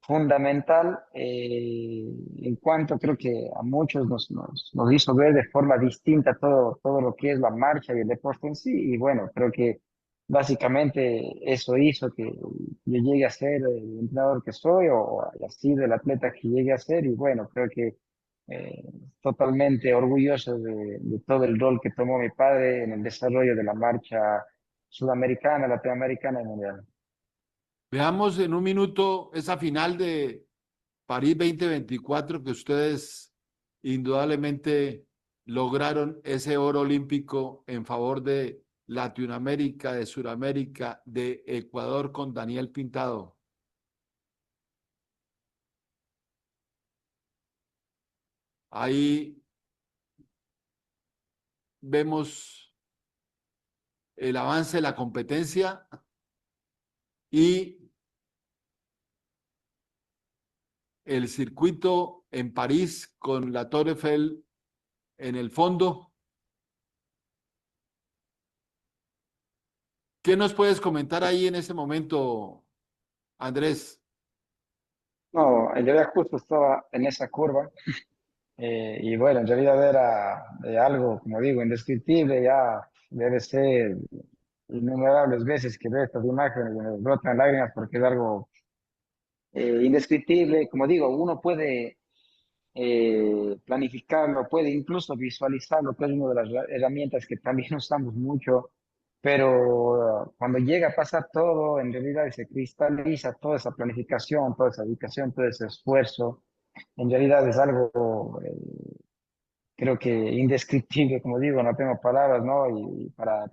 fundamental en cuanto creo que a muchos nos hizo ver de forma distinta todo lo que es la marcha y el deporte en sí y bueno, creo que básicamente eso hizo que yo llegue a ser el entrenador que soy o así del atleta que llegue a ser y bueno, creo que eh, totalmente orgulloso de todo el rol que tomó mi padre en el desarrollo de la marcha sudamericana, latinoamericana y mundial. Veamos en un minuto esa final de París 2024 que ustedes indudablemente lograron ese oro olímpico en favor de Latinoamérica, de Sudamérica, de Ecuador con Daniel Pintado. Ahí vemos el avance de la competencia y el circuito en París con la Torre Eiffel en el fondo. ¿Qué nos puedes comentar ahí en ese momento, Andrés? No, en realidad justo estaba en esa curva. Y bueno, en realidad era algo, como digo, indescriptible. Ya debe ser innumerables veces que veo estas imágenes y me brotan lágrimas porque es algo indescriptible. Como digo, uno puede planificarlo, puede incluso visualizarlo, que es una de las herramientas que también usamos mucho, pero cuando llega a pasar todo, en realidad se cristaliza toda esa planificación, toda esa dedicación, todo ese esfuerzo. En realidad es algo, creo que indescriptible, como digo, no tengo palabras, ¿no? Y para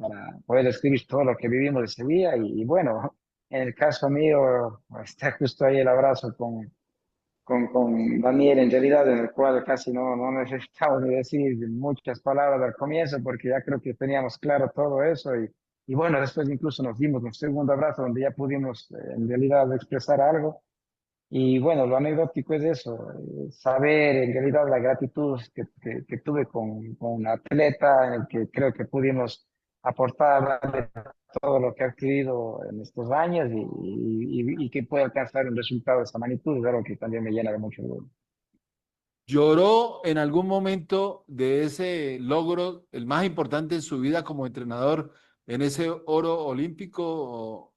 poder describir todo lo que vivimos ese día. Y bueno, en el caso mío, está justo ahí el abrazo con Daniel, en realidad, en el cual casi no necesitamos ni decir muchas palabras al comienzo, porque ya creo que teníamos claro todo eso. Y bueno, después incluso nos dimos un segundo abrazo donde ya pudimos en realidad expresar algo. Y bueno, lo anecdótico es eso, saber en realidad la gratitud que tuve con un atleta en el que creo que pudimos aportar todo lo que ha adquirido en estos años y que puede alcanzar un resultado de esa magnitud, es algo que también me llena de mucho orgullo. ¿Lloró en algún momento de ese logro, el más importante en su vida como entrenador, en ese oro olímpico,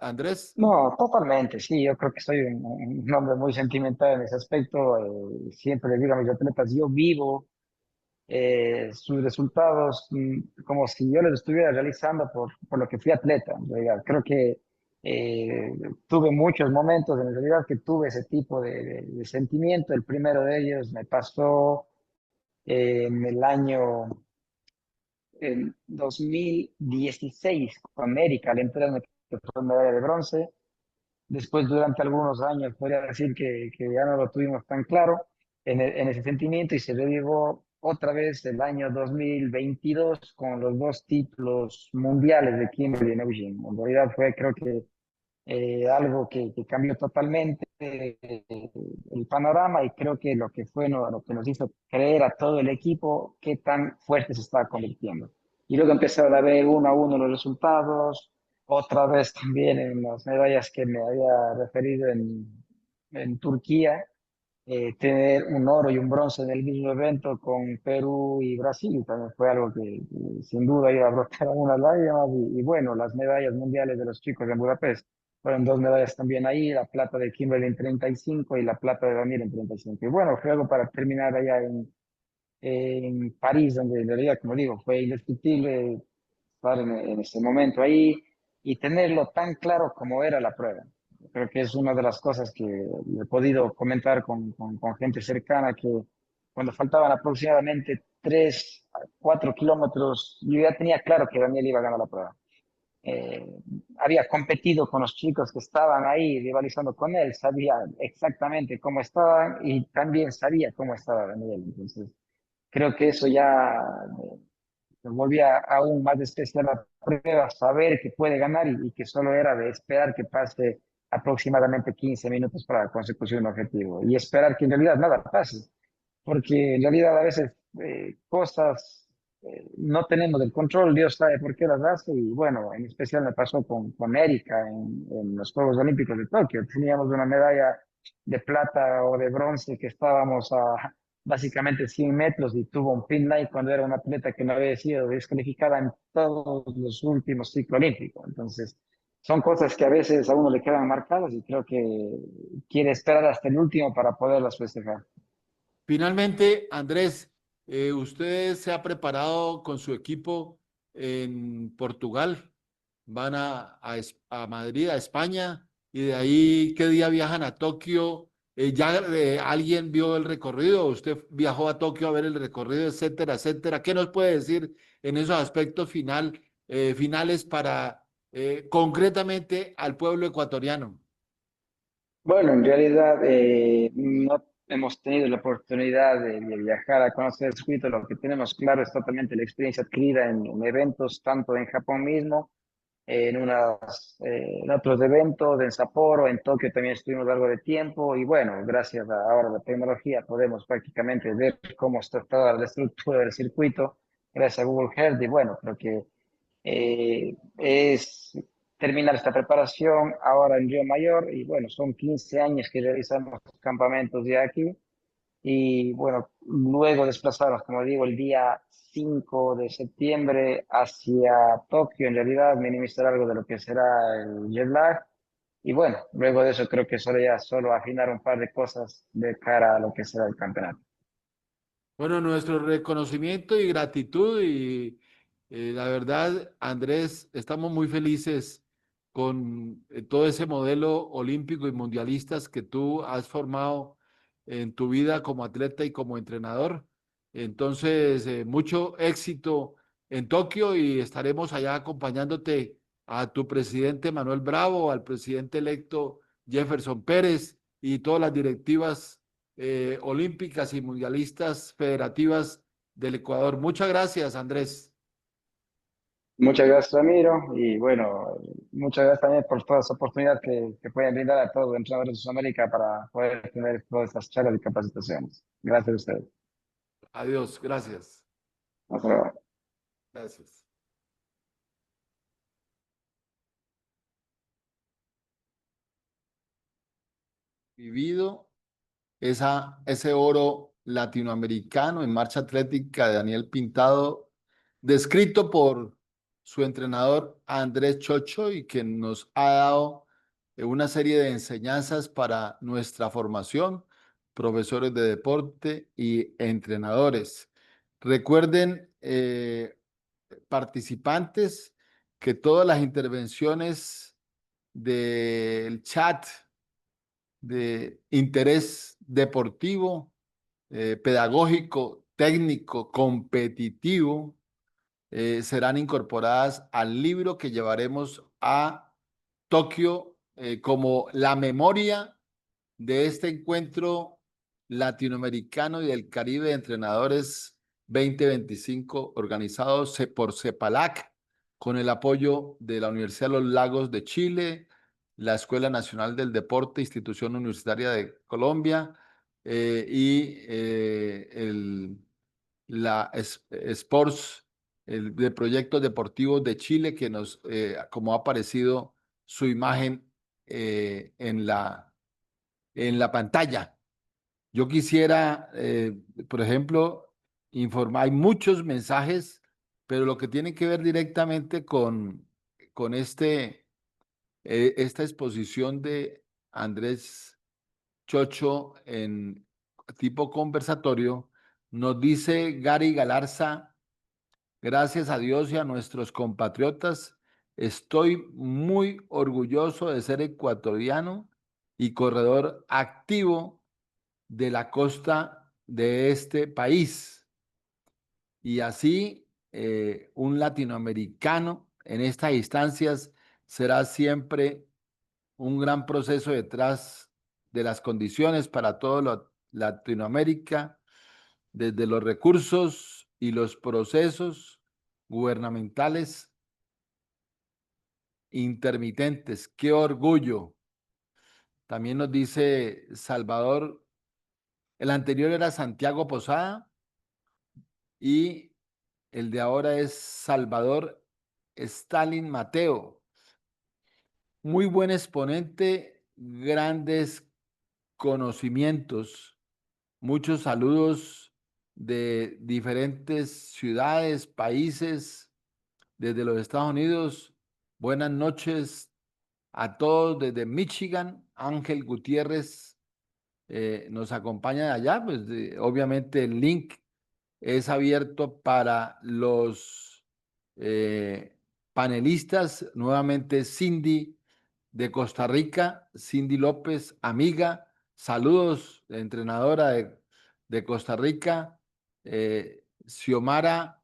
Andrés? No, totalmente, sí, yo creo que soy un hombre muy sentimental en ese aspecto, siempre le digo a mis atletas, yo vivo sus resultados como si yo los estuviera realizando por lo que fui atleta, en realidad. Creo que eh, tuve muchos momentos en realidad que tuve ese tipo de sentimiento. El primero de ellos me pasó en el año en 2016 con América, al entrarme que fue medalla de bronce. Después, durante algunos años, podría decir que ya no lo tuvimos tan claro en ese sentimiento y se revivó otra vez el año 2022 con los dos títulos mundiales de Kimberly en Eugene. En realidad fue, creo que, algo que cambió totalmente el panorama y creo que lo que fue lo que nos hizo creer a todo el equipo qué tan fuerte se estaba convirtiendo. Y luego empezaron a ver uno a uno los resultados, otra vez también en las medallas que me había referido en Turquía, tener un oro y un bronce en el mismo evento con Perú y Brasil también fue algo que sin duda iba a brotar unas lágrimas y bueno, las medallas mundiales de los chicos en Budapest fueron dos medallas también ahí, la plata de Kimberly en 35 y la plata de Daniel en 35. Y bueno, fue algo para terminar allá en París, donde en realidad, como digo, fue indescriptible estar en ese momento ahí y tenerlo tan claro como era la prueba. Creo que es una de las cosas que he podido comentar con gente cercana, que cuando faltaban aproximadamente 3 a 4 kilómetros, yo ya tenía claro que Daniel iba a ganar la prueba. Eh, Había competido con los chicos que estaban ahí rivalizando con él, sabía exactamente cómo estaban y también sabía cómo estaba Daniel. Entonces, creo que eso ya nos volvía aún más especial la prueba, saber que puede ganar y que solo era de esperar que pase aproximadamente 15 minutos para la consecución de un objetivo y esperar que en realidad nada pase, porque en realidad a veces cosas no tenemos el control, Dios sabe por qué las hace y bueno, en especial me pasó con Erika en los Juegos Olímpicos de Tokio, teníamos una medalla de plata o de bronce que estábamos a básicamente 100 metros y tuvo un pin line cuando era una atleta que no había sido descalificada en todos los últimos ciclos olímpicos. Entonces, son cosas que a veces a uno le quedan marcadas y creo que quiere esperar hasta el último para poderlas festejar. Finalmente, Andrés, usted se ha preparado con su equipo en Portugal, van a Madrid, a España, y de ahí, ¿qué día viajan a Tokio? ¿Ya alguien vio el recorrido? ¿Usted viajó a Tokio a ver el recorrido, etcétera, etcétera? ¿Qué nos puede decir en esos aspectos finales para concretamente al pueblo ecuatoriano? Bueno, en realidad no hemos tenido la oportunidad de viajar a conocer el circuito. Lo que tenemos claro es totalmente la experiencia adquirida en eventos tanto en Japón mismo en otros eventos, en Sapporo, en Tokio también estuvimos algo de tiempo y bueno, gracias a ahora la tecnología podemos prácticamente ver cómo está toda la estructura del circuito gracias a Google Earth y bueno, creo que es terminar esta preparación ahora en Río Mayor y bueno, son 15 años que realizamos campamentos ya aquí y bueno, luego desplazarnos, como digo, el día 5 de septiembre hacia Tokio, en realidad minimizar algo de lo que será el jet lag. Y bueno, luego de eso creo que solo ya solo afinar un par de cosas de cara a lo que será el campeonato. Bueno, nuestro reconocimiento y gratitud y la verdad, Andrés, estamos muy felices con todo ese modelo olímpico y mundialistas que tú has formado en tu vida como atleta y como entrenador. Entonces, mucho éxito en Tokio y estaremos allá acompañándote a tu presidente Manuel Bravo, al presidente electo Jefferson Pérez y todas las directivas olímpicas y mundialistas federativas del Ecuador. Muchas gracias, Andrés. Muchas gracias, Ramiro, y bueno, muchas gracias también por toda esa oportunidad que pueden brindar a todos los entrenadores de Sudamérica para poder tener todas estas charlas y capacitaciones. Gracias a ustedes. Adiós, gracias. Hasta luego. Gracias. Vivido ese oro latinoamericano en marcha atlética de Daniel Pintado, descrito por su entrenador Andrés Chocho y que nos ha dado una serie de enseñanzas para nuestra formación, profesores de deporte y entrenadores. Recuerden, participantes, que todas las intervenciones del chat de interés deportivo, pedagógico, técnico, competitivo, serán incorporadas al libro que llevaremos a Tokio como la memoria de este encuentro latinoamericano y del Caribe de Entrenadores 2025 organizado por CEPALAC con el apoyo de la Universidad de los Lagos de Chile, la Escuela Nacional del Deporte, Institución Universitaria de Colombia la Sports de Proyectos Deportivos de Chile, que nos, como ha aparecido su imagen en la pantalla. Yo quisiera, por ejemplo, informar, hay muchos mensajes, pero lo que tiene que ver directamente con esta exposición de Andrés Chocho en tipo conversatorio, nos dice Gary Galarza, gracias a Dios y a nuestros compatriotas, estoy muy orgulloso de ser ecuatoriano y corredor activo de la costa de este país. Y así, un latinoamericano en estas instancias será siempre un gran proceso detrás de las condiciones para todo Latinoamérica, desde los recursos y los procesos gubernamentales intermitentes. ¡Qué orgullo! También nos dice Salvador, el anterior era Santiago Posada y el de ahora es Salvador Stalin Mateo. Muy buen exponente, grandes conocimientos. Muchos saludos de diferentes ciudades, países, desde los Estados Unidos. Buenas noches a todos desde Michigan. Ángel Gutiérrez nos acompaña de allá. Pues obviamente el link es abierto para los panelistas. Nuevamente Cindy de Costa Rica, Cindy López, amiga. Saludos, entrenadora de Costa Rica. Xiomara,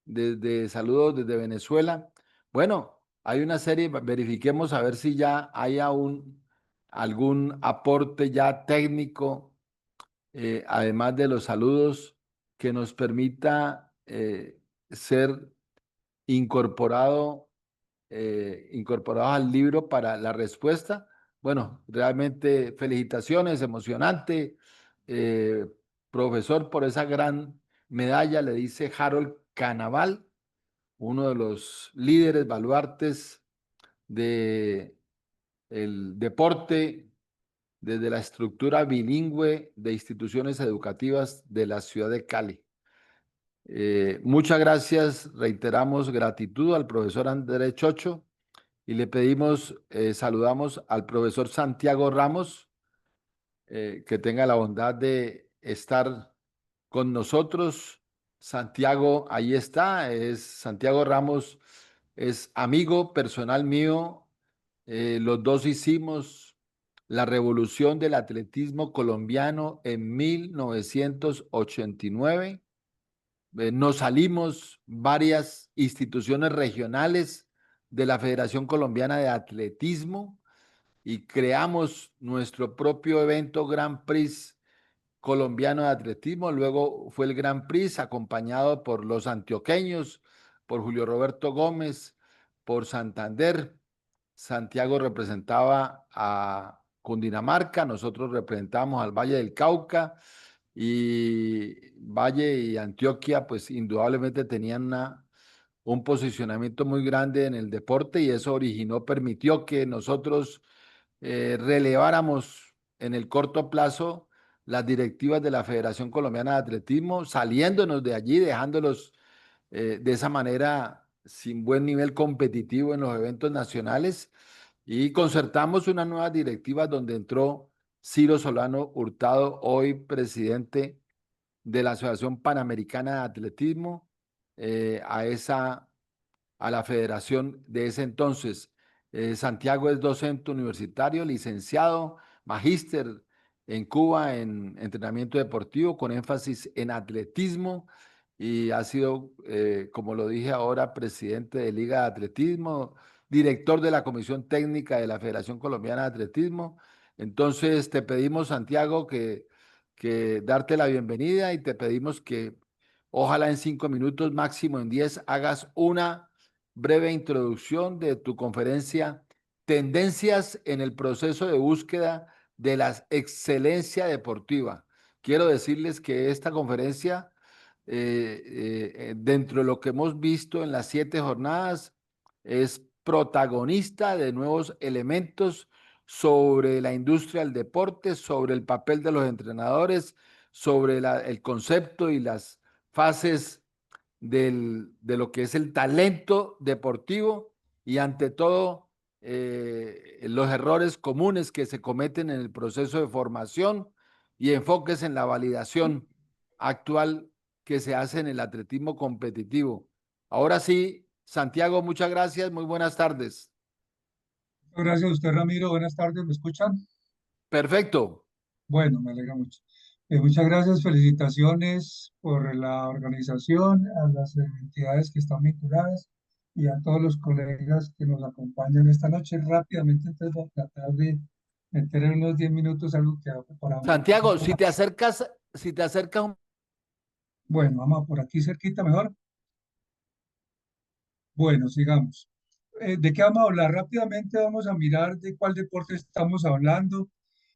desde saludos desde Venezuela. Bueno, hay una serie, verifiquemos a ver si ya hay aún algún aporte ya técnico, además de los saludos, que nos permita ser incorporado incorporados al libro para la respuesta. Bueno, realmente felicitaciones, emocionante. Eh, Profesor, por esa gran medalla, le dice Harold Canaval, uno de los líderes baluartes de el deporte desde la estructura bilingüe de instituciones educativas de la ciudad de Cali. Muchas gracias, reiteramos gratitud al profesor Andrés Chocho y le pedimos, saludamos al profesor Santiago Ramos, que tenga la bondad de estar con nosotros. Santiago, ahí está, es Santiago Ramos, es amigo personal mío. Los dos hicimos la revolución del atletismo colombiano en 1989. Nos salimos varias instituciones regionales de la Federación Colombiana de Atletismo y creamos nuestro propio evento Grand Prix colombiano de atletismo. Luego fue el Grand Prix acompañado por los antioqueños, por Julio Roberto Gómez, por Santander. Santiago representaba a Cundinamarca, nosotros representamos al Valle del Cauca y Valle y Antioquia, pues indudablemente tenían un posicionamiento muy grande en el deporte y eso originó, permitió que nosotros releváramos en el corto plazo las directivas de la Federación Colombiana de Atletismo, saliéndonos de allí, dejándolos de esa manera sin buen nivel competitivo en los eventos nacionales y concertamos una nueva directiva donde entró Ciro Solano Hurtado, hoy presidente de la Asociación Panamericana de Atletismo, a esa a la federación de ese entonces. Santiago es docente universitario, licenciado, magíster en Cuba en entrenamiento deportivo con énfasis en atletismo y ha sido, como lo dije ahora, presidente de Liga de Atletismo, director de la Comisión Técnica de la Federación Colombiana de Atletismo. Entonces te pedimos, Santiago, que darte la bienvenida y te pedimos que ojalá en 5 minutos, máximo en 10, hagas una breve introducción de tu conferencia, Tendencias en el proceso de búsqueda de la excelencia deportiva. Quiero decirles que esta conferencia, dentro de lo que hemos visto en las 7 jornadas, es protagonista de nuevos elementos sobre la industria del deporte, sobre el papel de los entrenadores, sobre el concepto y las fases de lo que es el talento deportivo y ante todo los errores comunes que se cometen en el proceso de formación y enfoques en la validación actual que se hace en el atletismo competitivo. Ahora sí, Santiago, muchas gracias, muy buenas tardes. Gracias a usted, Ramiro. Buenas tardes, ¿me escuchan? Perfecto. Bueno, me alegra mucho. Muchas gracias, felicitaciones por la organización, a las entidades que están vinculadas y a todos los colegas que nos acompañan esta noche. Rápidamente, entonces voy a tratar de meter en unos 10 minutos algo que ha preparado mi Santiago, equipo. si te acercas Bueno, vamos por aquí cerquita mejor. Bueno, sigamos. ¿De qué vamos a hablar? Rápidamente vamos a mirar de cuál deporte estamos hablando,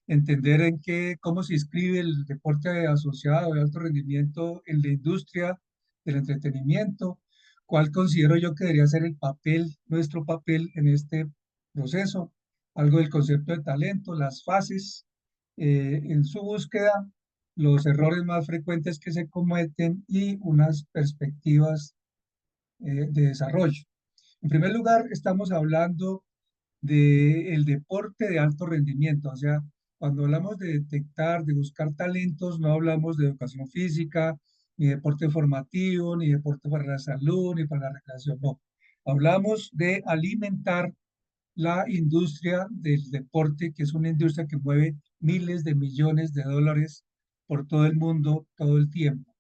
entender en qué, cómo se inscribe el deporte asociado de alto rendimiento en la industria del entretenimiento, cuál considero yo que debería ser el papel, nuestro papel en este proceso, algo del concepto de talento, las fases en su búsqueda, los errores más frecuentes que se cometen y unas perspectivas de desarrollo. En primer lugar, estamos hablando del deporte de alto rendimiento, o sea, cuando hablamos de detectar, de buscar talentos, no hablamos de educación física, ni deporte formativo, ni deporte para la salud, ni para la recreación, no. Hablamos de alimentar la industria del deporte, que es una industria que mueve miles de millones de dólares por todo el mundo, todo el tiempo.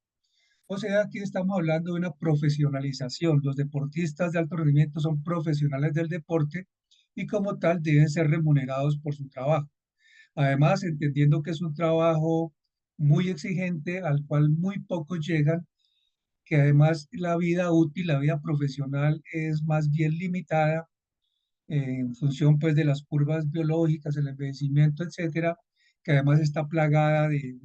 O sea, aquí estamos hablando de una profesionalización. Los deportistas de alto rendimiento son profesionales del deporte y como tal deben ser remunerados por su trabajo. Además, entendiendo que es un trabajo muy exigente al cual muy pocos llegan, que además la vida útil, la vida profesional es más bien limitada en función pues de las curvas biológicas, el envejecimiento, etcétera, que además está plagada de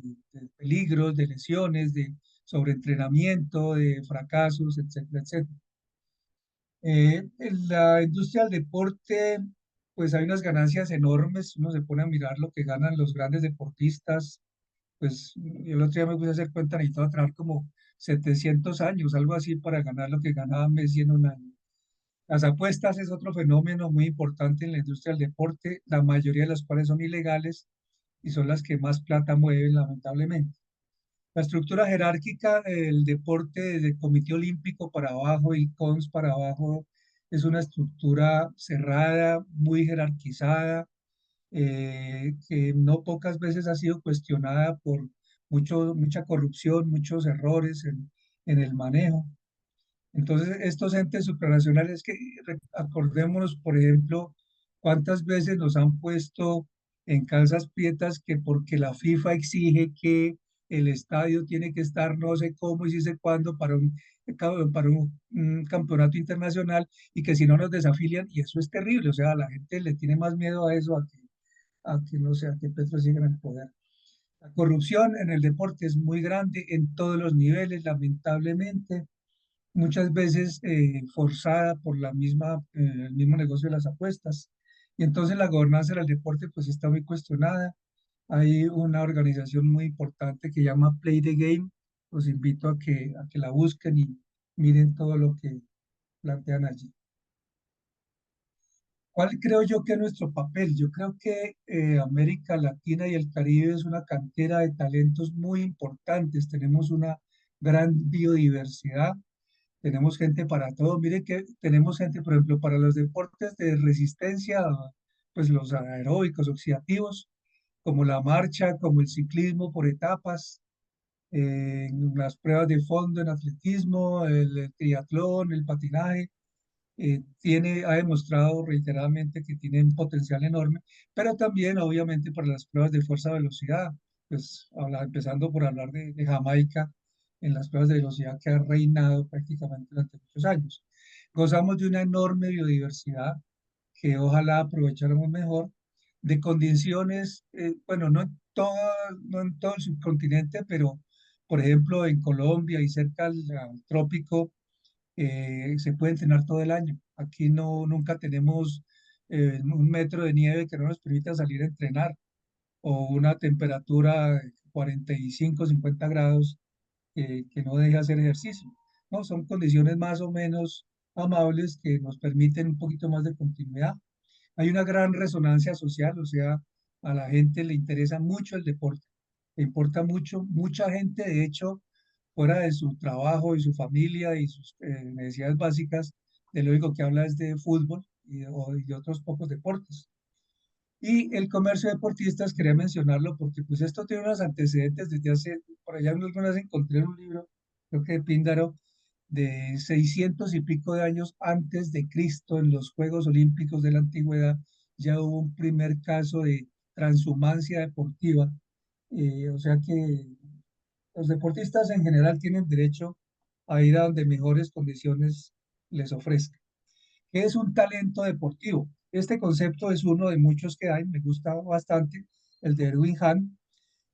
peligros, de lesiones, de sobreentrenamiento, de fracasos, etcétera, etcétera. En la industria del deporte, pues hay unas ganancias enormes. Uno se pone a mirar lo que ganan los grandes deportistas. Pues yo el otro día me puse a hacer cuenta, necesitaba trabajar como 700 años, algo así, para ganar lo que ganaba Messi en un año. Las apuestas es otro fenómeno muy importante en la industria del deporte, la mayoría de las cuales son ilegales y son las que más plata mueven, lamentablemente. La estructura jerárquica del deporte, desde el Comité Olímpico para abajo y CONS para abajo, es una estructura cerrada, muy jerarquizada, que no pocas veces ha sido cuestionada por mucha corrupción, muchos errores en el manejo. Entonces, estos entes supranacionales que acordémonos, por ejemplo, cuántas veces nos han puesto en calzas prietas que porque la FIFA exige que el estadio tiene que estar no sé cómo y si sé cuándo para un campeonato internacional y que si no nos desafilian, y eso es terrible, o sea, la gente le tiene más miedo a eso, a que no sé, a que Petro siga en el poder. La corrupción en el deporte es muy grande en todos los niveles, lamentablemente muchas veces forzada por el mismo negocio de las apuestas. Y entonces la gobernanza del deporte pues está muy cuestionada. Hay una organización muy importante que llama Play the Game. Los invito a que la busquen y miren todo lo que plantean allí. ¿Cuál creo yo que es nuestro papel? Yo creo que América Latina y el Caribe es una cantera de talentos muy importantes. Tenemos una gran biodiversidad. Tenemos gente para todo. Mire que tenemos gente, por ejemplo, para los deportes de resistencia, pues los aeróbicos oxidativos, como la marcha, como el ciclismo por etapas, en las pruebas de fondo en atletismo, el triatlón, el patinaje. Ha demostrado reiteradamente que tiene un potencial enorme, pero también obviamente para las pruebas de fuerza-velocidad, pues empezando por hablar de Jamaica en las pruebas de velocidad que ha reinado prácticamente durante muchos años. Gozamos de una enorme biodiversidad que ojalá aprovecháramos mejor, de condiciones, bueno, no en todo el subcontinente, pero por ejemplo en Colombia y cerca al trópico, se puede entrenar todo el año. Aquí no, nunca tenemos un metro de nieve que no nos permita salir a entrenar o una temperatura de 45, 50 grados que no deje hacer ejercicio. No, son condiciones más o menos amables que nos permiten un poquito más de continuidad. Hay una gran resonancia social, o sea, a la gente le interesa mucho el deporte, le importa mucho, mucha gente, de hecho, fuera de su trabajo y su familia y sus necesidades básicas, de lo único que habla es de fútbol y de otros pocos deportes. Y el comercio de deportistas, quería mencionarlo porque pues esto tiene unos antecedentes desde por allá alguna vez encontré un libro, creo que de Píndaro, de 600 y pico de años antes de Cristo, en los Juegos Olímpicos de la Antigüedad, ya hubo un primer caso de transhumancia deportiva. O sea que los deportistas en general tienen derecho a ir a donde mejores condiciones les ofrezcan. ¿Qué es un talento deportivo? Este concepto es uno de muchos que hay, me gusta bastante, el de Erwin Hahn.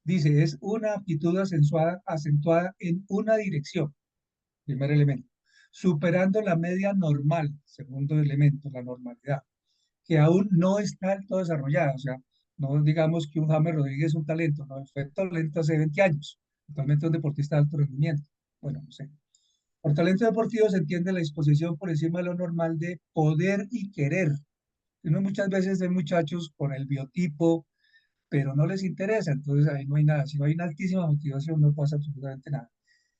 Dice, es una aptitud acentuada en una dirección, primer elemento, superando la media normal, segundo elemento, la normalidad, que aún no está del todo desarrollada. O sea, no digamos que un James Rodríguez es un talento, no, fue talento hace 20 años, actualmente es un deportista de alto rendimiento. Bueno, no sé. Por talento deportivo se entiende la disposición por encima de lo normal de poder y querer. Uno muchas veces ve muchachos con el biotipo, pero no les interesa, entonces ahí no hay nada. Si no hay una altísima motivación, no pasa absolutamente nada.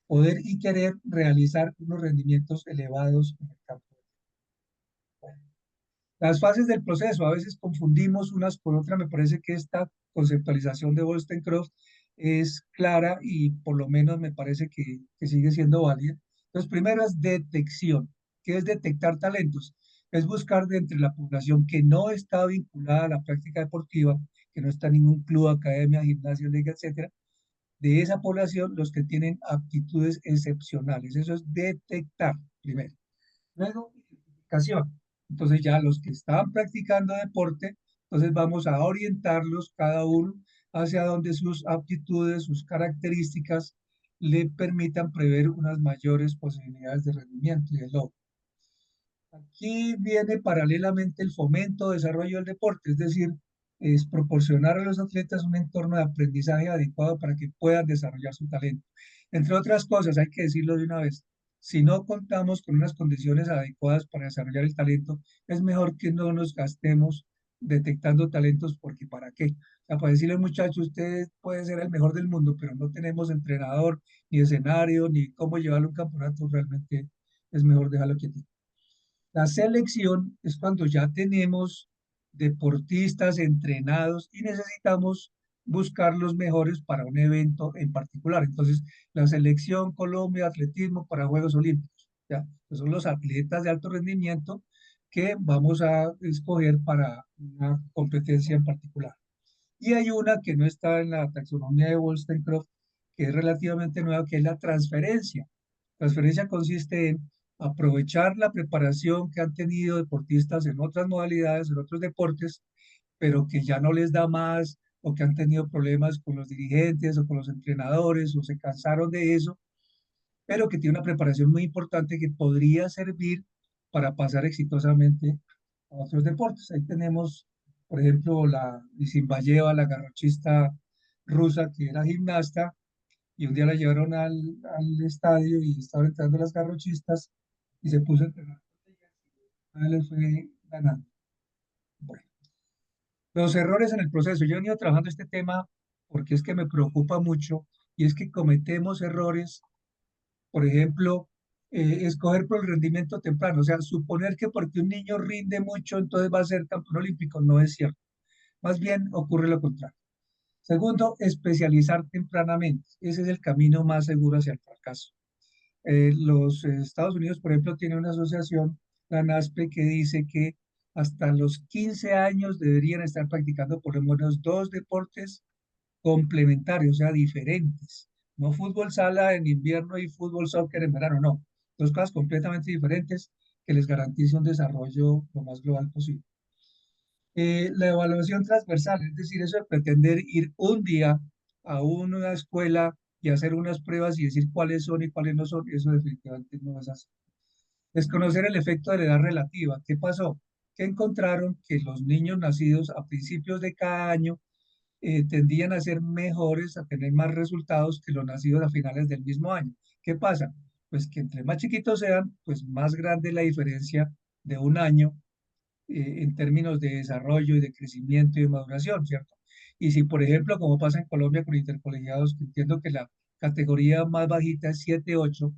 Poder y querer realizar unos rendimientos elevados en el campo. Las fases del proceso, a veces confundimos unas por otras. Me parece que esta conceptualización de Wollstonecraft es clara y por lo menos me parece que sigue siendo válida. Entonces, primero es detección. ¿Qué es detectar talentos? Es buscar de entre la población que no está vinculada a la práctica deportiva, que no está en ningún club, academia, gimnasio, liga, etcétera, de esa población los que tienen aptitudes excepcionales. Eso es detectar primero. Luego, identificación. Entonces ya los que estaban practicando deporte, entonces vamos a orientarlos cada uno hacia donde sus aptitudes, sus características le permitan prever unas mayores posibilidades de rendimiento y de logro. Aquí viene paralelamente el fomento, desarrollo del deporte, es decir, es proporcionar a los atletas un entorno de aprendizaje adecuado para que puedan desarrollar su talento. Entre otras cosas, hay que decirlo de una vez, si no contamos con unas condiciones adecuadas para desarrollar el talento, es mejor que no nos gastemos detectando talentos porque ¿para qué? O sea, para decirle muchachos, usted puede ser el mejor del mundo, pero no tenemos entrenador, ni escenario, ni cómo llevarlo a un campeonato, realmente es mejor dejarlo quieto. La selección es cuando ya tenemos deportistas entrenados y necesitamos buscar los mejores para un evento en particular. Entonces, la selección Colombia de atletismo para Juegos Olímpicos, ¿ya? Que son los atletas de alto rendimiento que vamos a escoger para una competencia en particular. Y hay una que no está en la taxonomía de Wollstonecraft, que es relativamente nueva, que es la transferencia. Transferencia consiste en aprovechar la preparación que han tenido deportistas en otras modalidades, en otros deportes, pero que ya no les da más o que han tenido problemas con los dirigentes o con los entrenadores o se cansaron de eso, pero que tiene una preparación muy importante que podría servir para pasar exitosamente a otros deportes. Ahí tenemos, por ejemplo, la Lisimbayeva, la garrochista rusa, que era gimnasta, y un día la llevaron al estadio y estaban entrando las garrochistas y se puso a entrenar con ellas y una les fue ganando. Bueno, los errores en el proceso. Yo he venido trabajando este tema porque es que me preocupa mucho y es que cometemos errores, por ejemplo, escoger por el rendimiento temprano, o sea, suponer que porque un niño rinde mucho, entonces va a ser campeón olímpico, no es cierto. Más bien ocurre lo contrario. Segundo, especializar tempranamente. Ese es el camino más seguro hacia el fracaso. Los Estados Unidos, por ejemplo, tiene una asociación, la NASPE, que dice que hasta los 15 años deberían estar practicando por lo menos dos deportes complementarios, o sea, diferentes. No fútbol sala en invierno y fútbol soccer en verano, no. Dos cosas completamente diferentes que les garantice un desarrollo lo más global posible. La evaluación transversal, es decir, eso de pretender ir un día a una escuela y hacer unas pruebas y decir cuáles son y cuáles no son, eso definitivamente no es así. Desconocer el efecto de la edad relativa. ¿Qué pasó? Que encontraron que los niños nacidos a principios de cada año tendían a ser mejores, a tener más resultados que los nacidos a finales del mismo año. ¿Qué pasa? Pues que entre más chiquitos sean, pues más grande la diferencia de un año en términos de desarrollo y de crecimiento y de maduración, ¿cierto? Y si, por ejemplo, como pasa en Colombia con intercolegiados, que entiendo que la categoría más bajita es 7-8,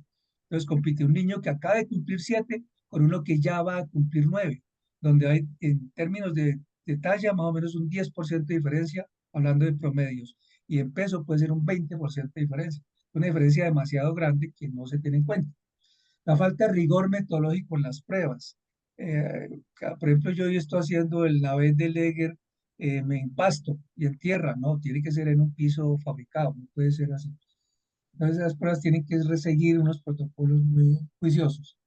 entonces compite un niño que acaba de cumplir 7 con uno que ya va a cumplir 9, donde hay en términos de talla más o menos un 10% de diferencia, hablando de promedios, y en peso puede ser un 20% de diferencia. Una diferencia demasiado grande que no se tiene en cuenta. La falta de rigor metodológico en las pruebas. Por ejemplo, yo hoy estoy haciendo el navet de Leger en pasto y en tierra, no, tiene que ser en un piso fabricado, no puede ser así. Entonces, esas pruebas tienen que seguir unos protocolos muy juiciosos.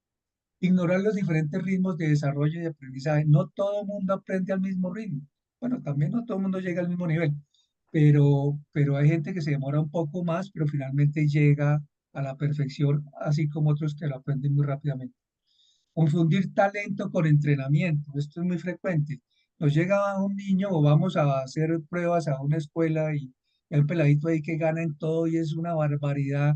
Ignorar los diferentes ritmos de desarrollo y de aprendizaje. No todo el mundo aprende al mismo ritmo. Bueno, también no todo el mundo llega al mismo nivel, pero hay gente que se demora un poco más, pero finalmente llega a la perfección, así como otros que lo aprenden muy rápidamente. Confundir talento con entrenamiento, esto es muy frecuente. Nos llega un niño o vamos a hacer pruebas a una escuela y el peladito ahí que gana en todo y es una barbaridad,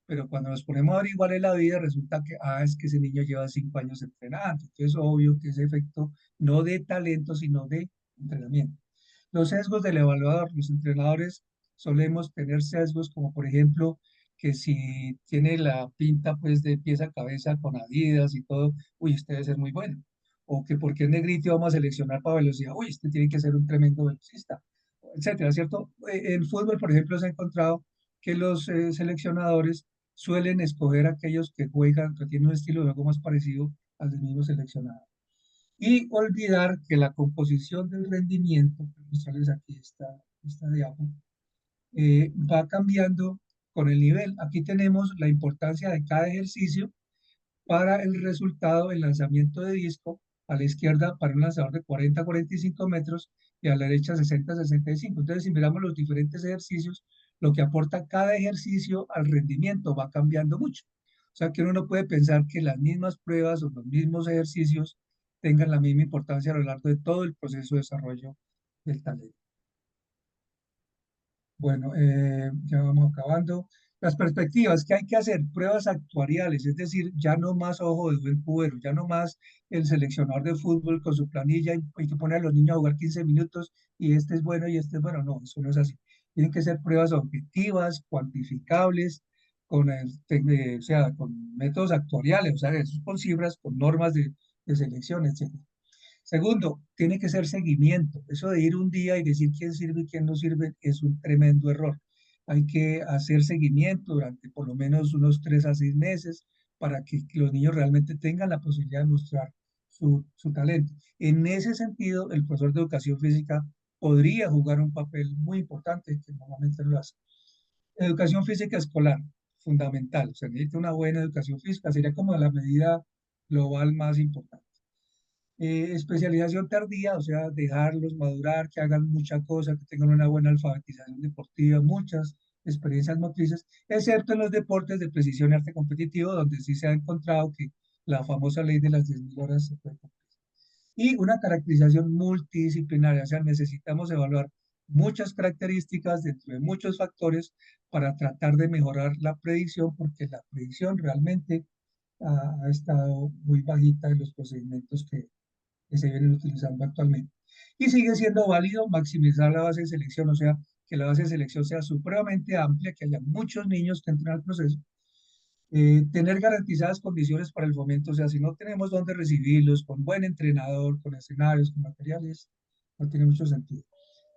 pero cuando nos ponemos a averiguar en la vida resulta que, es que ese niño lleva 5 años entrenando. Entonces, obvio que ese efecto no de talento, sino de entrenamiento. Los sesgos del evaluador, los entrenadores solemos tener sesgos como por ejemplo que si tiene la pinta pues de pies a cabeza con Adidas y todo, uy, este debe ser muy bueno. O que porque es negrito y vamos a seleccionar para velocidad, uy, este tiene que ser un tremendo velocista, etcétera, ¿cierto? En fútbol, por ejemplo, se ha encontrado que los seleccionadores suelen escoger aquellos que juegan, que tienen un estilo de juego más parecido al del mismo seleccionado. Y olvidar que la composición del rendimiento, mostrarles aquí esta diapo, va cambiando con el nivel. Aquí tenemos la importancia de cada ejercicio para el resultado del lanzamiento de disco a la izquierda para un lanzador de 40 a 45 metros y a la derecha 60 a 65. Entonces, si miramos los diferentes ejercicios, lo que aporta cada ejercicio al rendimiento va cambiando mucho. O sea que uno no puede pensar que las mismas pruebas o los mismos ejercicios tengan la misma importancia a lo largo de todo el proceso de desarrollo del talento. Bueno, ya vamos acabando. Las perspectivas, ¿qué hay que hacer? Pruebas actuariales, es decir, ya no más ojo de buen cubero, ya no más el seleccionador de fútbol con su planilla y hay que poner a los niños a jugar 15 minutos y este es bueno y este es bueno. No, eso no es así. Tienen que ser pruebas objetivas, cuantificables, o sea, con métodos actuariales, o sea, eso con cifras, con normas de selección, etc. Segundo, tiene que ser seguimiento. Eso de ir un día y decir quién sirve y quién no sirve es un tremendo error. Hay que hacer seguimiento durante por lo menos unos 3 a 6 meses para que los niños realmente tengan la posibilidad de mostrar su talento. En ese sentido, el profesor de educación física podría jugar un papel muy importante que normalmente no lo hace. Educación física escolar, fundamental. O sea, necesita una buena educación física, sería como la medida global más importante. Especialización tardía, o sea, dejarlos madurar, que hagan mucha cosa, que tengan una buena alfabetización deportiva, muchas experiencias motrices, excepto en los deportes de precisión y arte competitivo, donde sí se ha encontrado que la famosa ley de las 10.000 horas se puede cumplir. Y una caracterización multidisciplinaria, o sea, necesitamos evaluar muchas características dentro de muchos factores para tratar de mejorar la predicción, porque la predicción realmente ha estado muy bajita en los procedimientos que se vienen utilizando actualmente. Y sigue siendo válido maximizar la base de selección, o sea, que la base de selección sea supremamente amplia, que haya muchos niños que entren al proceso, tener garantizadas condiciones para el fomento, o sea, si no tenemos dónde recibirlos, con buen entrenador, con escenarios, con materiales, no tiene mucho sentido.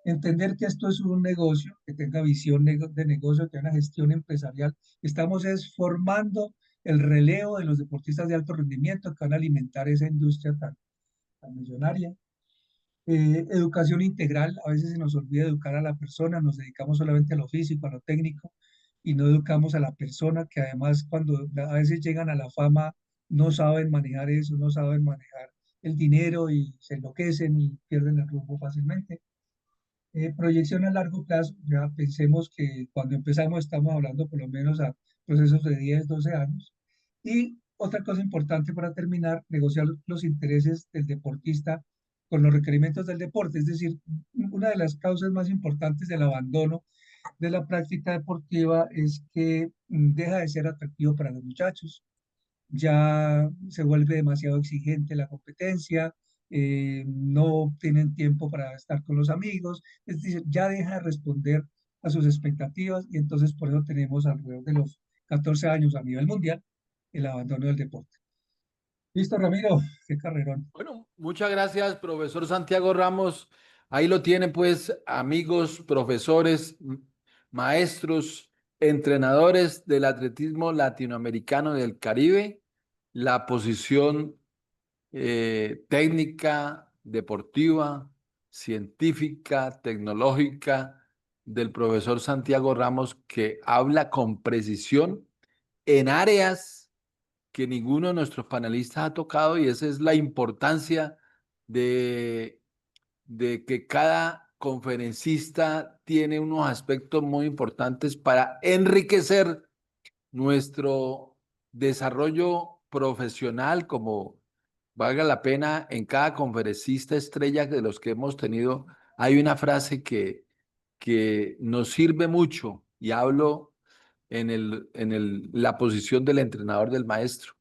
Entender que esto es un negocio, que tenga visión de negocio, que haya una gestión empresarial. Estamos es formando el relevo de los deportistas de alto rendimiento que van a alimentar esa industria tan millonaria. Educación integral, a veces se nos olvida educar a la persona, nos dedicamos solamente a lo físico, a lo técnico, y no educamos a la persona, que además cuando a veces llegan a la fama no saben manejar eso, no saben manejar el dinero y se enloquecen y pierden el rumbo fácilmente. Proyección a largo plazo, ya pensemos que cuando empezamos estamos hablando por lo menos a procesos de 10 12 años. Y otra cosa importante para terminar, negociar los intereses del deportista con los requerimientos del deporte. Es decir, una de las causas más importantes del abandono de la práctica deportiva es que deja de ser atractivo para los muchachos, ya se vuelve demasiado exigente la competencia, no tienen tiempo para estar con los amigos, es decir, ya deja de responder a sus expectativas y entonces por eso tenemos alrededor de los 14 años a nivel mundial el abandono del deporte. Listo, Ramiro, qué carrerón. Bueno, muchas gracias, profesor Santiago Ramos. Ahí lo tienen, pues, amigos, profesores, maestros, entrenadores del atletismo latinoamericano del Caribe, la posición técnica, deportiva, científica, tecnológica del profesor Santiago Ramos, que habla con precisión en áreas que ninguno de nuestros panelistas ha tocado, y esa es la importancia de, de que cada conferencista tiene unos aspectos muy importantes para enriquecer nuestro desarrollo profesional, como valga la pena. En cada conferencista estrella de los que hemos tenido, hay una frase que nos sirve mucho, y hablo la posición del entrenador, del maestro,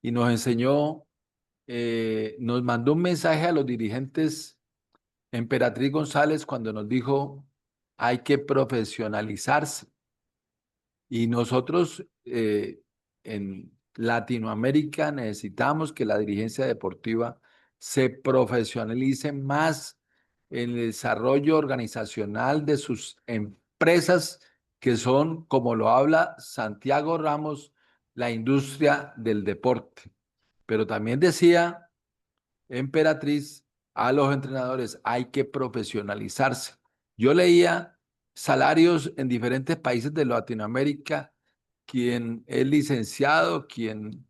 y nos enseñó, nos mandó un mensaje a los dirigentes, Emperatriz González, cuando nos dijo: hay que profesionalizarse. Y nosotros en Latinoamérica necesitamos que la dirigencia deportiva se profesionalice más en el desarrollo organizacional de sus empresas, que son, como lo habla Santiago Ramos, la industria del deporte. Pero también decía Emperatriz a los entrenadores: hay que profesionalizarse. Yo leía salarios en diferentes países de Latinoamérica, quien es licenciado, quien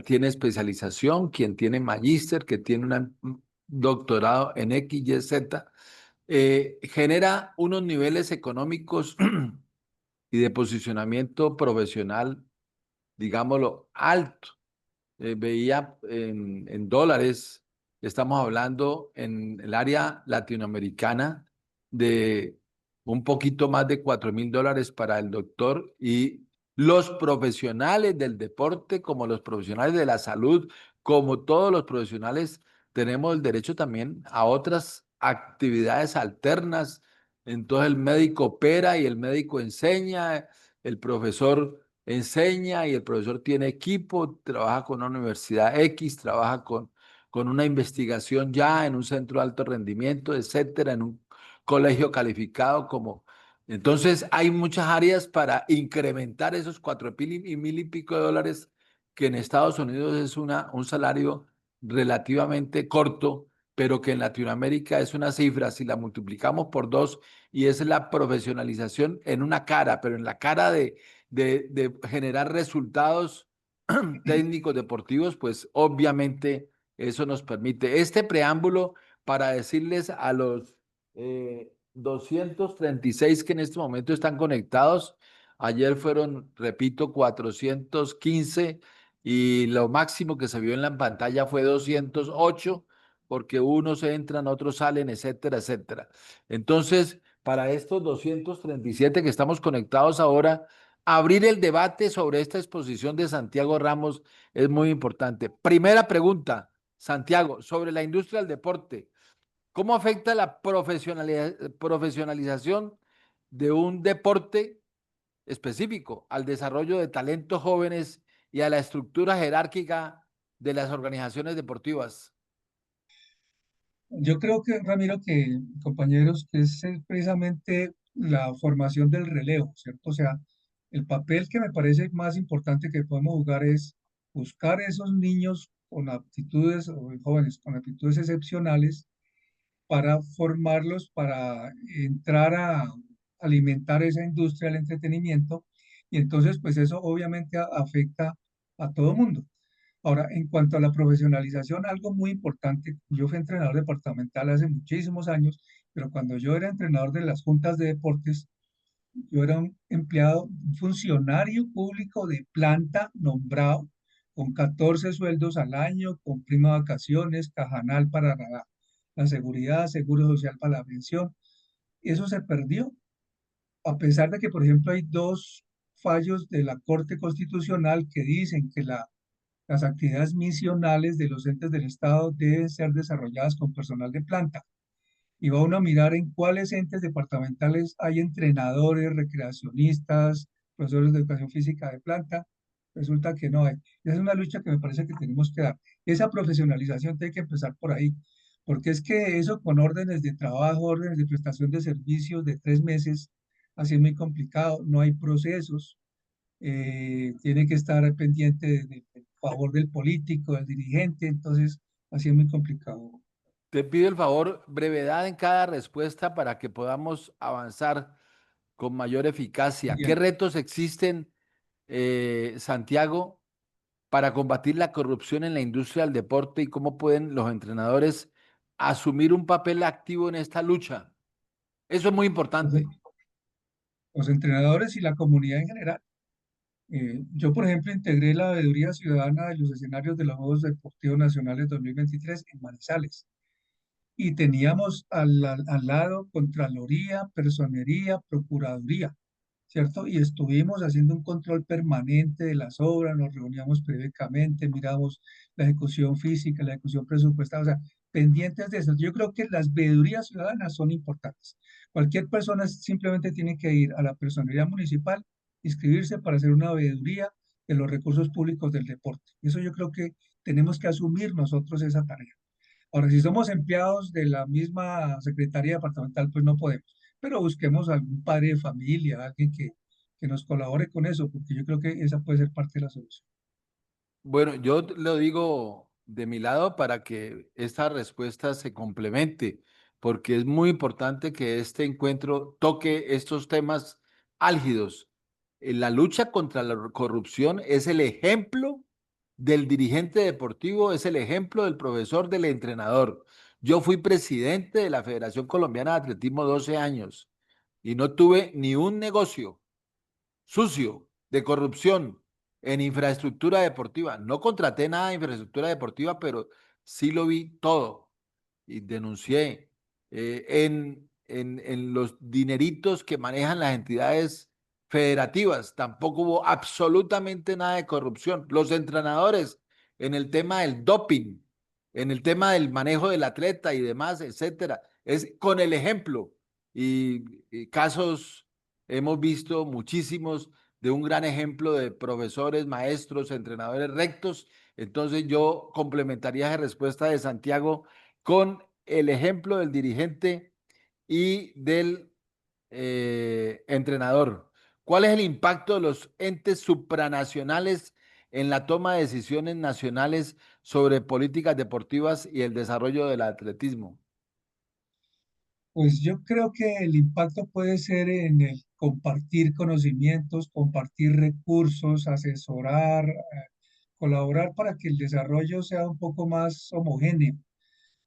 tiene especialización, quien tiene magíster, que tiene un doctorado en X, Y, Z, genera unos niveles económicos y de posicionamiento profesional, digámoslo, alto. Veía en dólares, estamos hablando en el área latinoamericana de un poquito más de $4.000 para el doctor, y los profesionales del deporte, como los profesionales de la salud, como todos los profesionales, tenemos el derecho también a otras actividades alternas. Entonces el médico opera y el médico enseña, el profesor enseña y el profesor tiene equipo, trabaja con una universidad X, trabaja con una investigación ya en un centro de alto rendimiento, etcétera, en un colegio calificado como... Entonces hay muchas áreas para incrementar esos 4.000 y pico de dólares, que en Estados Unidos es un salario relativamente corto, pero que en Latinoamérica es una cifra. Si la multiplicamos por dos, y es la profesionalización en una cara, pero en la cara de generar resultados técnicos deportivos, pues obviamente eso nos permite. Este preámbulo para decirles a los 236 que en este momento están conectados, ayer fueron, repito, 415, y lo máximo que se vio en la pantalla fue 208, porque unos entran, otros salen, etcétera, etcétera. Entonces, para estos 237 que estamos conectados ahora, abrir el debate sobre esta exposición de Santiago Ramos es muy importante. Primera pregunta, Santiago, sobre la industria del deporte. ¿Cómo afecta la profesionalización de un deporte específico al desarrollo de talentos jóvenes y a la estructura jerárquica de las organizaciones deportivas? Yo creo que, Ramiro, que, compañeros, que es precisamente la formación del relevo, ¿cierto? O sea, el papel que me parece más importante que podemos jugar es buscar esos niños con aptitudes, o jóvenes con aptitudes excepcionales, para formarlos, para entrar a alimentar esa industria del entretenimiento. Y entonces, pues eso obviamente afecta a todo mundo. Ahora, en cuanto a la profesionalización, algo muy importante, yo fui entrenador departamental hace muchísimos años, pero cuando yo era entrenador de las juntas de deportes, yo era un empleado, un funcionario público de planta nombrado, con 14 sueldos al año, con prima de vacaciones, cajanal para la seguridad, seguro social para la pensión. Eso se perdió, a pesar de que, por ejemplo, hay dos fallos de la Corte Constitucional que dicen que las actividades misionales de los entes del Estado deben ser desarrolladas con personal de planta. Y va uno a mirar en cuáles entes departamentales hay entrenadores, recreacionistas, profesores de educación física de planta. Resulta que no hay. Esa es una lucha que me parece que tenemos que dar. Esa profesionalización tiene que empezar por ahí, porque es que eso con órdenes de trabajo, órdenes de prestación de servicios de 3 meses, así es muy complicado. No hay procesos. Tiene que estar pendiente del favor del político, del dirigente. Entonces, así es muy complicado. Te pido el favor, brevedad en cada respuesta para que podamos avanzar con mayor eficacia. ¿Qué Bien. retos existen, Santiago, para combatir la corrupción en la industria del deporte, y cómo pueden los entrenadores asumir un papel activo en esta lucha? Eso es muy Los, importante. los entrenadores y la comunidad en general. Yo, por ejemplo, integré la veeduría ciudadana de los escenarios de los Juegos Deportivos Nacionales 2023 en Manizales. Y teníamos al lado Contraloría, Personería, Procuraduría, ¿cierto? Y estuvimos haciendo un control permanente de las obras, nos reuníamos periódicamente, miramos la ejecución física, la ejecución presupuestal, o sea, pendientes de eso. Yo creo que las veedurías ciudadanas son importantes. Cualquier persona simplemente tiene que ir a la personería municipal, inscribirse para hacer una veeduría de los recursos públicos del deporte. Eso yo creo que tenemos que asumir nosotros esa tarea. Ahora, si somos empleados de la misma Secretaría Departamental, pues no podemos, pero busquemos algún padre de familia, alguien que nos colabore con eso, porque yo creo que esa puede ser parte de la solución. Bueno, yo lo digo de mi lado para que esta respuesta se complemente, porque es muy importante que este encuentro toque estos temas álgidos. La lucha contra la corrupción es el ejemplo del dirigente deportivo es el ejemplo del profesor, del entrenador. Yo fui presidente de la Federación Colombiana de Atletismo 12 años y no tuve ni un negocio sucio de corrupción en infraestructura deportiva. No contraté nada de infraestructura deportiva, pero sí lo vi todo y denuncié en los dineritos que manejan las entidades federativas. Tampoco hubo absolutamente nada de corrupción. Los entrenadores en el tema del doping, en el tema del manejo del atleta y demás, etcétera, es con el ejemplo y casos hemos visto muchísimos de un gran ejemplo de profesores, maestros, entrenadores rectos. Entonces yo complementaría esa respuesta de Santiago con el ejemplo del dirigente y del entrenador. ¿Cuál es el impacto de los entes supranacionales en la toma de decisiones nacionales sobre políticas deportivas y el desarrollo del atletismo? Pues yo creo que el impacto puede ser en el compartir conocimientos, compartir recursos, asesorar, colaborar para que el desarrollo sea un poco más homogéneo,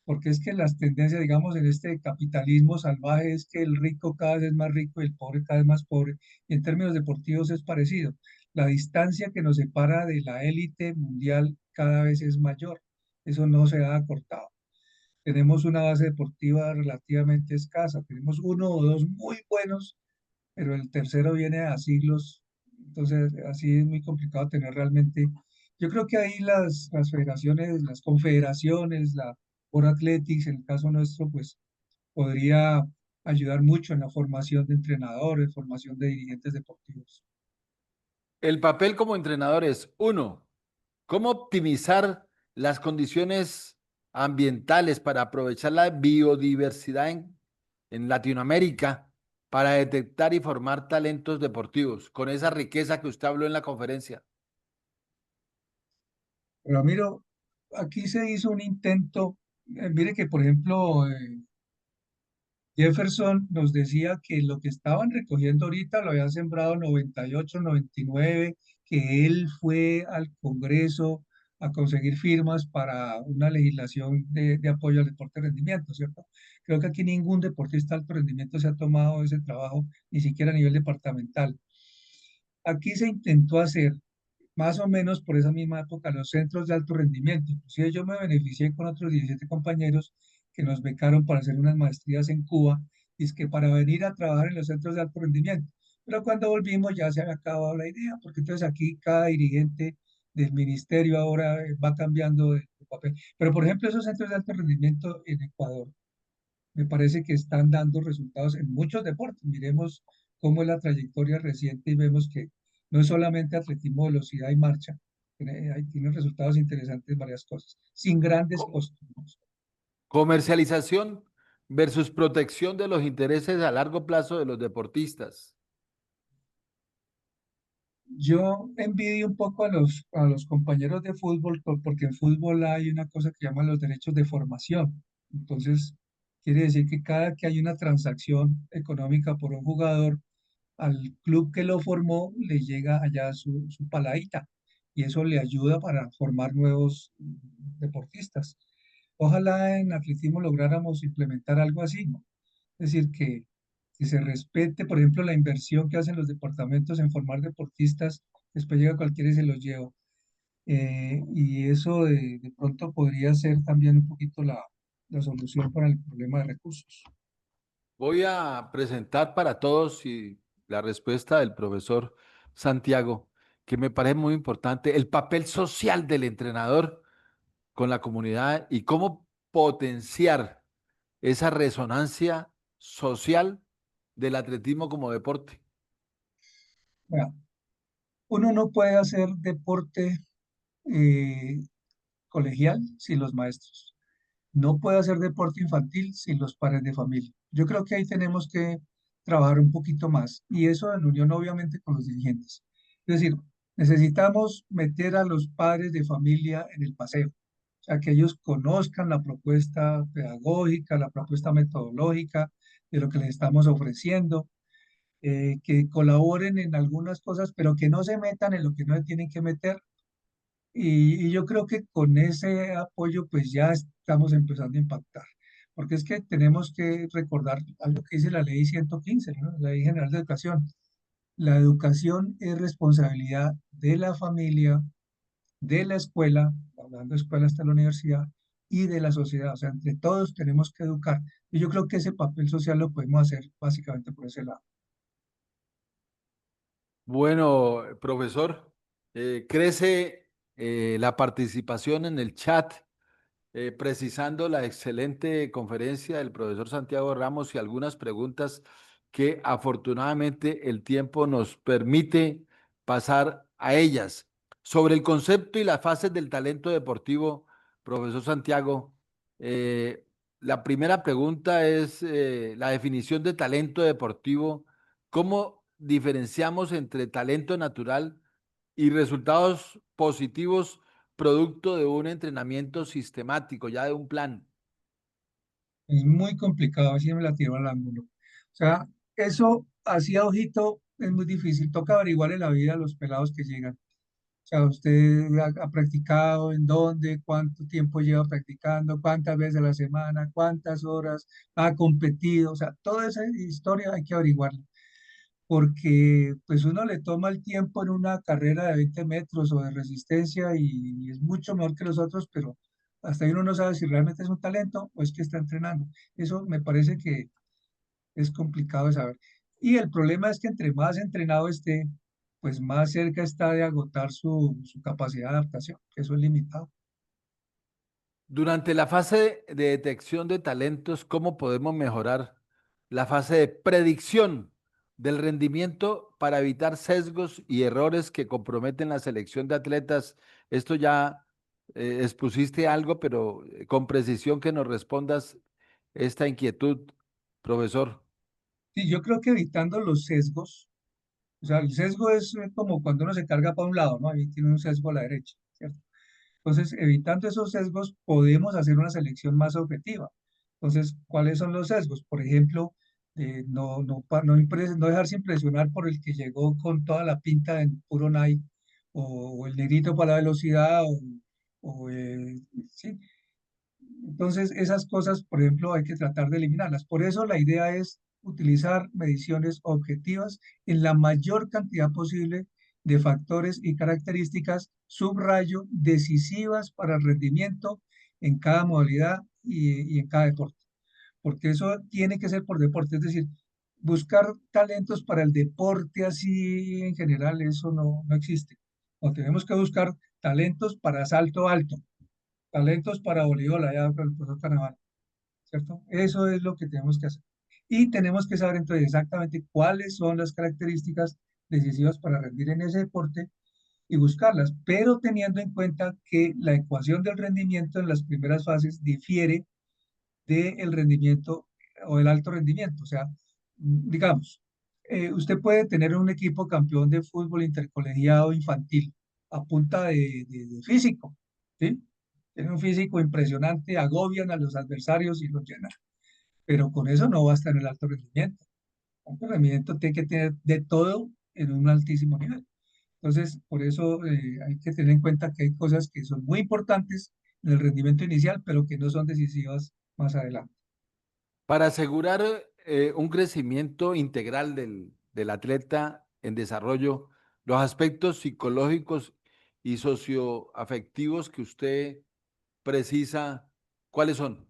porque es que las tendencias, digamos, en este capitalismo salvaje es que el rico cada vez es más rico y el pobre cada vez más pobre, y en términos deportivos es parecido. La distancia que nos separa de la élite mundial cada vez es mayor, eso no se ha acortado. Tenemos una base deportiva relativamente escasa, tenemos uno o dos muy buenos, pero el tercero viene a siglos, entonces así es muy complicado tener realmente. Yo creo que ahí las federaciones, las confederaciones, la World Athletics, en el caso nuestro, pues podría ayudar mucho en la formación de entrenadores, formación de dirigentes deportivos. El papel como entrenador es, uno, ¿cómo optimizar las condiciones ambientales para aprovechar la biodiversidad en Latinoamérica para detectar y formar talentos deportivos con esa riqueza que usted habló en la conferencia? Ramiro, aquí se hizo un intento, mire que por ejemplo Jefferson nos decía que lo que estaban recogiendo ahorita lo habían sembrado 98, 99, que él fue al Congreso a conseguir firmas para una legislación de apoyo al deporte de rendimiento, ¿cierto? Creo que aquí ningún deportista de alto rendimiento se ha tomado ese trabajo, ni siquiera a nivel departamental. Aquí se intentó hacer más o menos por esa misma época los centros de alto rendimiento. Inclusive yo me beneficié con otros 17 compañeros que nos becaron para hacer unas maestrías en Cuba, y es que para venir a trabajar en los centros de alto rendimiento. Pero cuando volvimos ya se había acabado la idea, porque entonces aquí cada dirigente del ministerio ahora va cambiando de papel. Pero por ejemplo, esos centros de alto rendimiento en Ecuador me parece que están dando resultados en muchos deportes. Miremos cómo es la trayectoria reciente y vemos que no es solamente atletismo, velocidad y marcha, tiene resultados interesantes en varias cosas, sin grandes Co- costos, ¿no? Comercialización versus protección de los intereses a largo plazo de los deportistas. Yo envidio un poco a los compañeros de fútbol porque en fútbol hay una cosa que llaman los derechos de formación. Entonces, quiere decir que cada que hay una transacción económica por un jugador, al club que lo formó le llega allá su paladita y eso le ayuda para formar nuevos deportistas. Ojalá en atletismo lográramos implementar algo así, ¿no? Es decir, que se respete, por ejemplo, la inversión que hacen los departamentos en formar deportistas, después llega cualquiera y se los lleva. Y eso de pronto podría ser también un poquito la solución para el problema de recursos. Voy a presentar para todos y la respuesta del profesor Santiago, que me parece muy importante, el papel social del entrenador con la comunidad y cómo potenciar esa resonancia social del atletismo como deporte. Vea, uno no puede hacer deporte eh, colegial sin los maestros. No puede hacer deporte infantil sin los padres de familia. Yo creo que ahí tenemos que trabajar un poquito más y eso en unión obviamente con los dirigentes. Es decir, necesitamos meter a los padres de familia en el paseo, o sea, que ellos conozcan la propuesta pedagógica, la propuesta metodológica de lo que les estamos ofreciendo, que colaboren en algunas cosas, pero que no se metan en lo que no se tienen que meter. Y yo creo que con ese apoyo pues ya estamos empezando a impactar, porque es que tenemos que recordar algo que dice la ley 115, ¿no? La Ley General de Educación. La educación es responsabilidad de la familia, de la escuela, hablando de escuela hasta la universidad, y de la sociedad. O sea, entre todos tenemos que educar. Y yo creo que ese papel social lo podemos hacer básicamente por ese lado. Bueno, profesor, crece la participación en el chat, precisando la excelente conferencia del profesor Santiago Ramos y algunas preguntas que afortunadamente el tiempo nos permite pasar a ellas. Sobre el concepto y las fases del talento deportivo, profesor Santiago, eh, la primera pregunta es la definición de talento deportivo. ¿Cómo diferenciamos entre talento natural y resultados positivos producto de un entrenamiento sistemático, ya de un plan? Es muy complicado, así me la tiro al ángulo. O sea, eso así a ojito es muy difícil. Toca averiguar en la vida a los pelados que llegan. O sea, usted ha practicado, en dónde, cuánto tiempo lleva practicando, cuántas veces a la semana, cuántas horas ha competido. O sea, toda esa historia hay que averiguarla, porque pues uno le toma el tiempo en una carrera de 20 metros o de resistencia y es mucho mejor que los otros, pero hasta ahí uno no sabe si realmente es un talento o es que está entrenando. Eso me parece que es complicado de saber. Y el problema es que entre más entrenado esté, pues más cerca está de agotar su capacidad de adaptación, que eso es limitado. Durante la fase de detección de talentos, ¿cómo podemos mejorar la fase de predicción del rendimiento para evitar sesgos y errores que comprometen la selección de atletas? Esto ya expusiste algo, pero con precisión que nos respondas esta inquietud, profesor. Sí, yo creo que evitando los sesgos, o sea, el sesgo es como cuando uno se carga para un lado, ¿no? Ahí tiene un sesgo a la derecha, ¿cierto? Entonces, evitando esos sesgos, podemos hacer una selección más objetiva. Entonces, ¿cuáles son los sesgos? Por ejemplo, no dejarse impresionar por el que llegó con toda la pinta en puro Nike, o el negrito para la velocidad, sí. Entonces, esas cosas, por ejemplo, hay que tratar de eliminarlas. Por eso la idea es utilizar mediciones objetivas en la mayor cantidad posible de factores y características, subrayo, decisivas para el rendimiento en cada modalidad y en cada deporte. Porque eso tiene que ser por deporte, es decir, buscar talentos para el deporte así en general, eso no existe. O tenemos que buscar talentos para salto alto, talentos para voleibol, allá con el profesor Carnaval, ¿cierto? Eso es lo que tenemos que hacer. Y tenemos que saber entonces exactamente cuáles son las características decisivas para rendir en ese deporte y buscarlas, pero teniendo en cuenta que la ecuación del rendimiento en las primeras fases difiere del rendimiento o del alto rendimiento. O sea, digamos, usted puede tener un equipo campeón de fútbol intercolegiado infantil a punta de físico, ¿sí? Tiene un físico impresionante, agobian a los adversarios y los llenan, pero con eso no basta en el alto rendimiento. El alto rendimiento tiene que tener de todo en un altísimo nivel. Entonces, por eso hay que tener en cuenta que hay cosas que son muy importantes en el rendimiento inicial, pero que no son decisivas más adelante. Para asegurar un crecimiento integral del atleta en desarrollo, los aspectos psicológicos y socioafectivos que usted precisa, ¿cuáles son?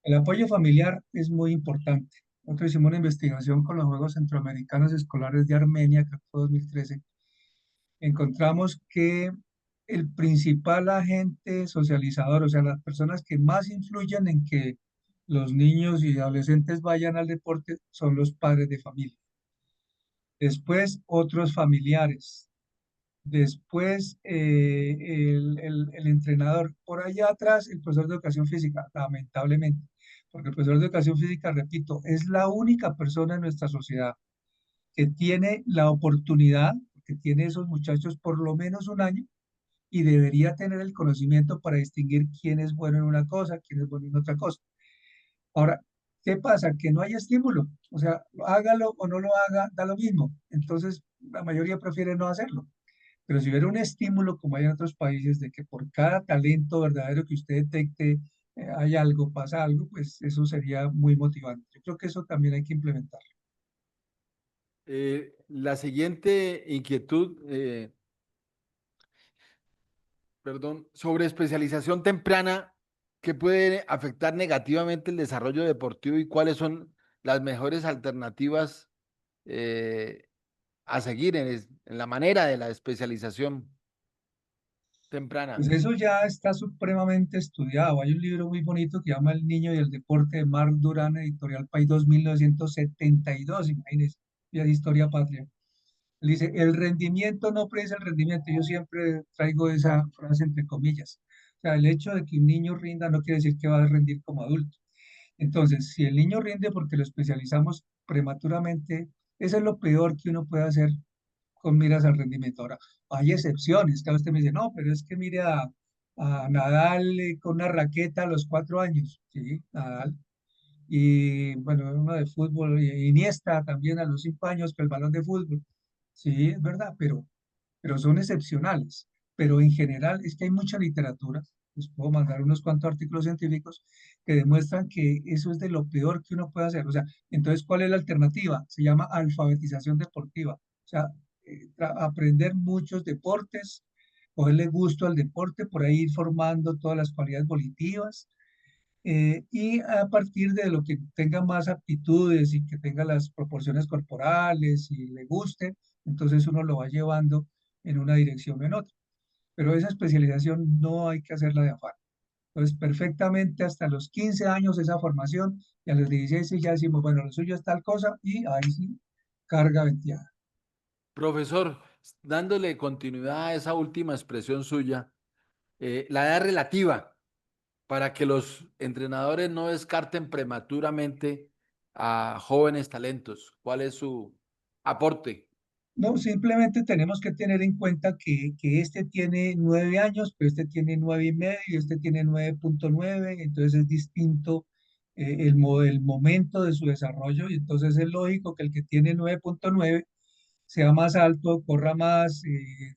El apoyo familiar es muy importante. Nosotros hicimos una investigación con los Juegos Centroamericanos Escolares de Armenia, que fue 2013. Encontramos que el principal agente socializador, o sea, las personas que más influyen en que los niños y adolescentes vayan al deporte son los padres de familia. Después, otros familiares. Después, el entrenador. Por allá atrás, el profesor de educación física, lamentablemente. Porque el profesor de educación física, repito, es la única persona en nuestra sociedad que tiene la oportunidad, que tiene esos muchachos por lo menos un año, y debería tener el conocimiento para distinguir quién es bueno en una cosa, quién es bueno en otra cosa. Ahora, ¿qué pasa? Que no hay estímulo. O sea, hágalo o no lo haga, da lo mismo. Entonces, la mayoría prefiere no hacerlo. Pero si hubiera un estímulo, como hay en otros países, de que por cada talento verdadero que usted detecte, hay algo, pasa algo, pues eso sería muy motivante. Yo creo que eso también hay que implementar. La siguiente inquietud, perdón, sobre especialización temprana, ¿qué puede afectar negativamente el desarrollo deportivo y cuáles son las mejores alternativas eh, a seguir en la manera de la especialización temprana? Pues eso ya está supremamente estudiado. Hay un libro muy bonito que llama El niño y el deporte de Marc Durán, editorial País 1972, imagínense, ya de historia patria. Él dice, el rendimiento no predice el rendimiento. Yo siempre traigo esa frase entre comillas. O sea, el hecho de que un niño rinda no quiere decir que va a rendir como adulto. Entonces, si el niño rinde porque lo especializamos prematuramente, eso es lo peor que uno puede hacer con miras al rendimiento. Ahora, hay excepciones. Cada usted me dice, no, pero es que mire a Nadal con una raqueta a los 4 años. Sí, Nadal. Y bueno, uno de fútbol, Iniesta también a los 5 años con el balón de fútbol. Sí, es verdad, pero son excepcionales. Pero en general es que hay mucha literatura, les puedo mandar unos cuantos artículos científicos que demuestran que eso es de lo peor que uno puede hacer. O sea, entonces, ¿cuál es la alternativa? Se llama alfabetización deportiva. O sea, aprender muchos deportes, cogerle gusto al deporte, por ahí ir formando todas las cualidades volitivas y a partir de lo que tenga más aptitudes y que tenga las proporciones corporales y le guste, entonces uno lo va llevando en una dirección o en otra. Pero esa especialización no hay que hacerla de afán. Entonces, perfectamente hasta los 15 años esa formación y a los 16 sí ya decimos, bueno, lo suyo es tal cosa y ahí sí, carga venteada. Profesor, dándole continuidad a esa última expresión suya, la edad relativa, para que los entrenadores no descarten prematuramente a jóvenes talentos. ¿Cuál es su aporte? No, simplemente tenemos que tener en cuenta que este tiene 9 años, pero este tiene 9,5, este tiene 9,9, entonces es distinto el momento de su desarrollo y entonces es lógico que el que tiene 9,9 sea más alto, corra más,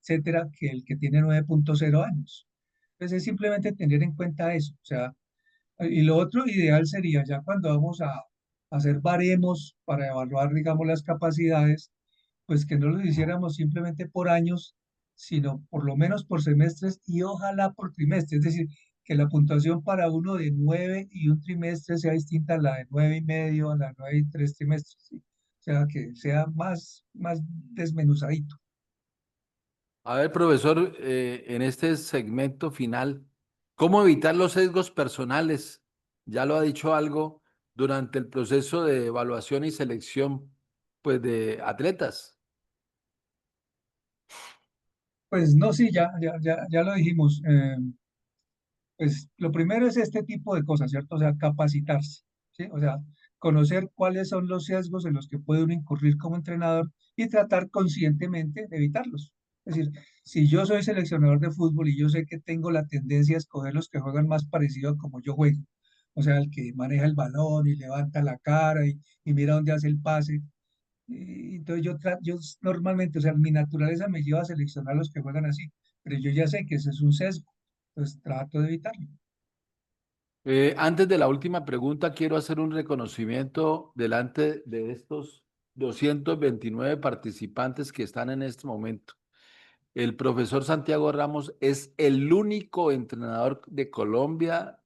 etcétera, que el que tiene 9,0 años. Entonces es simplemente tener en cuenta eso. O sea, y lo otro ideal sería ya cuando vamos a hacer baremos para evaluar, digamos, las capacidades pues que no lo hiciéramos simplemente por años, sino por lo menos por semestres y ojalá por trimestre. Es decir, que la puntuación para uno de 9 y un trimestre sea distinta a la de 9,5, a la de 9 y 3 trimestres. ¿Sí? O sea, que sea más desmenuzadito. A ver, profesor, en este segmento final, ¿cómo evitar los sesgos personales? Ya lo ha dicho algo durante el proceso de evaluación y selección, pues, de atletas. Pues no, sí, ya lo dijimos. Pues lo primero es este tipo de cosas, ¿cierto? O sea, capacitarse, ¿sí? O sea, conocer cuáles son los sesgos en los que puede uno incurrir como entrenador y tratar conscientemente de evitarlos. Es decir, si yo soy seleccionador de fútbol y yo sé que tengo la tendencia a escoger los que juegan más parecido a como yo juego, o sea, el que maneja el balón y levanta la cara y mira dónde hace el pase, y entonces yo normalmente, o sea, mi naturaleza me lleva a seleccionar los que juegan así, pero yo ya sé que ese es un sesgo, entonces trato de evitarlo. Antes de la última pregunta, quiero hacer un reconocimiento delante de estos 229 participantes que están en este momento. El profesor Santiago Ramos es el único entrenador de Colombia,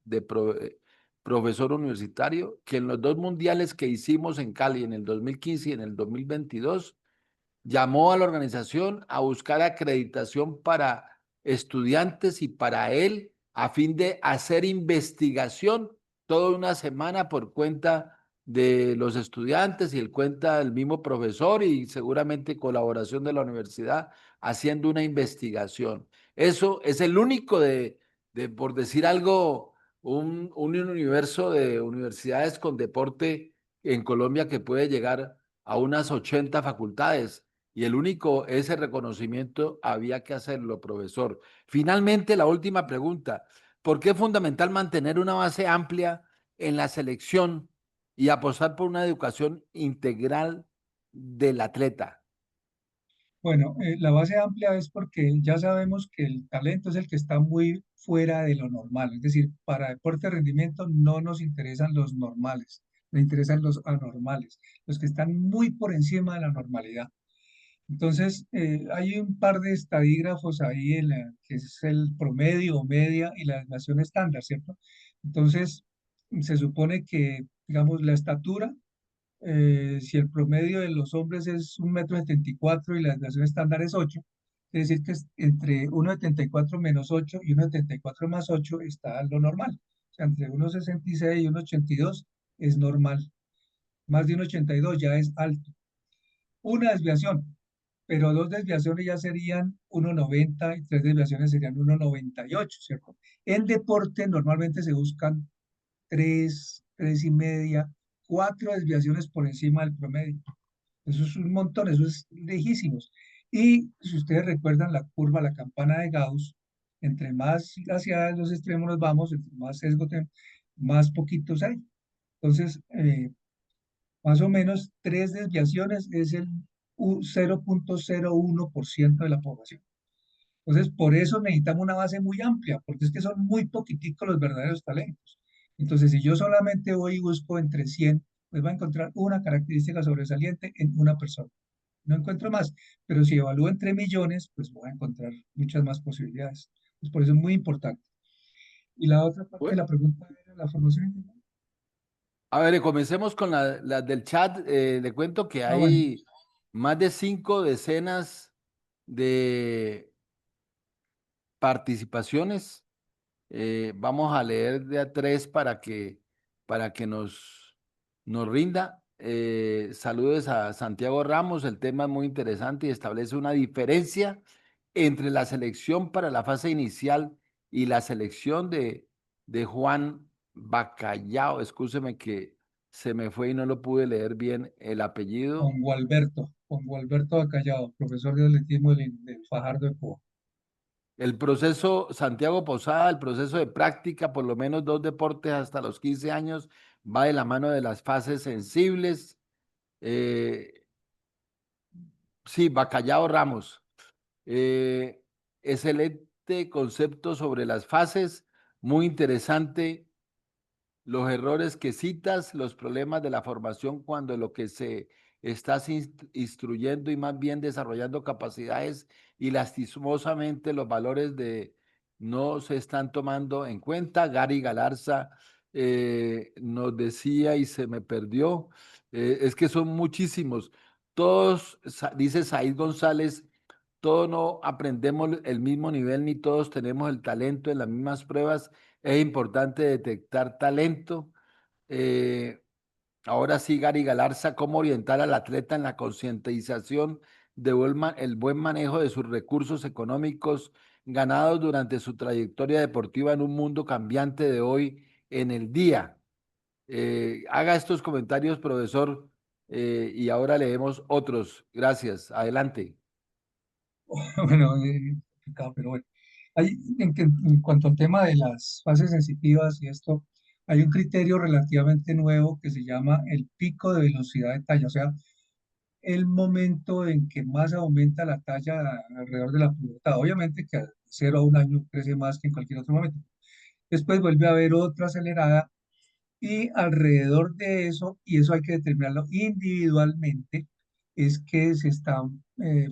profesor universitario, que en los dos mundiales que hicimos en Cali en el 2015 y en el 2022 llamó a la organización a buscar acreditación para estudiantes y para él a fin de hacer investigación toda una semana por cuenta de los estudiantes y el cuenta del mismo profesor y seguramente colaboración de la universidad haciendo una investigación. Eso es el único por decir algo, un universo de universidades con deporte en Colombia que puede llegar a unas 80 facultades y el único, ese reconocimiento había que hacerlo, profesor. Finalmente, la última pregunta. ¿Por qué es fundamental mantener una base amplia en la selección y apostar por una educación integral del atleta? Bueno, la base amplia es porque ya sabemos que el talento es el que está muy fuera de lo normal. Es decir, para deporte de rendimiento no nos interesan los normales, nos interesan los anormales, los que están muy por encima de la normalidad. Entonces, hay un par de estadígrafos ahí, que es el promedio o media y la desviación estándar, ¿cierto? Entonces, se supone que, digamos, la estatura, si el promedio de los hombres es 1,74 m y la desviación estándar es 8, es decir, que entre 1,74 menos 8 y 1,74 más 8 está lo normal. O sea, entre 1,66 y 1,82 es normal. Más de 1,82 ya es alto. Una desviación, pero dos desviaciones ya serían 1,90 y tres desviaciones serían 1,98, ¿cierto? En deporte normalmente se buscan tres, tres y media, cuatro desviaciones por encima del promedio. Eso es un montón, eso es lejísimos. Y si ustedes recuerdan la curva, la campana de Gauss, entre más hacia los extremos nos vamos, entre más sesgo tenemos, más poquitos hay. Entonces, más o menos tres desviaciones es el 0,01% de la población. Entonces, por eso necesitamos una base muy amplia, porque es que son muy poquiticos los verdaderos talentos. Entonces, si yo solamente voy y busco entre 100, pues voy a encontrar una característica sobresaliente en una persona. No encuentro más, pero si evalúo entre millones, pues voy a encontrar muchas más posibilidades. Pues por eso es muy importante. Y la otra parte de Bueno, la pregunta era la formación integral. a ver, comencemos con la del chat. Le cuento que Ah, bueno. hay más de 5 decenas de participaciones. Vamos a leer de a tres para que nos rinda. Saludos a Santiago Ramos. El tema es muy interesante y establece una diferencia entre la selección para la fase inicial y la selección de Juan Bacallao. Excúseme que se me fue y no lo pude leer bien el apellido. Con Gualberto Acallado, profesor de atletismo del Fajardo de Cuba. El proceso, Santiago Posada, el proceso de práctica, por lo menos 2 deportes hasta los 15 años, va de la mano de las fases sensibles. Eh, sí, Bacallao Ramos. Eh, excelente concepto sobre las fases, muy interesante. Los errores que citas, los problemas de la formación cuando lo que se está instruyendo y más bien desarrollando capacidades y lastimosamente los valores de no se están tomando en cuenta. Gary Galarza nos decía y se me perdió, es que son muchísimos. Todos, dice Said González, todos no aprendemos el mismo nivel ni todos tenemos el talento en las mismas pruebas. Es importante detectar talento. Eh, ahora sí, Gary Galarza, cómo orientar al atleta en la concientización de el buen manejo de sus recursos económicos ganados durante su trayectoria deportiva en un mundo cambiante de hoy en el día. Haga estos comentarios, profesor, y ahora leemos otros. Gracias. Adelante. Bueno, complicado, pero bueno. En cuanto al tema de las fases sensitivas y esto, hay un criterio relativamente nuevo que se llama el pico de velocidad de talla, o sea, el momento en que más aumenta la talla alrededor de la pubertad. Obviamente que a 0 a 1 año crece más que en cualquier otro momento. Después vuelve a haber otra acelerada y alrededor de eso, y eso hay que determinarlo individualmente, es que se están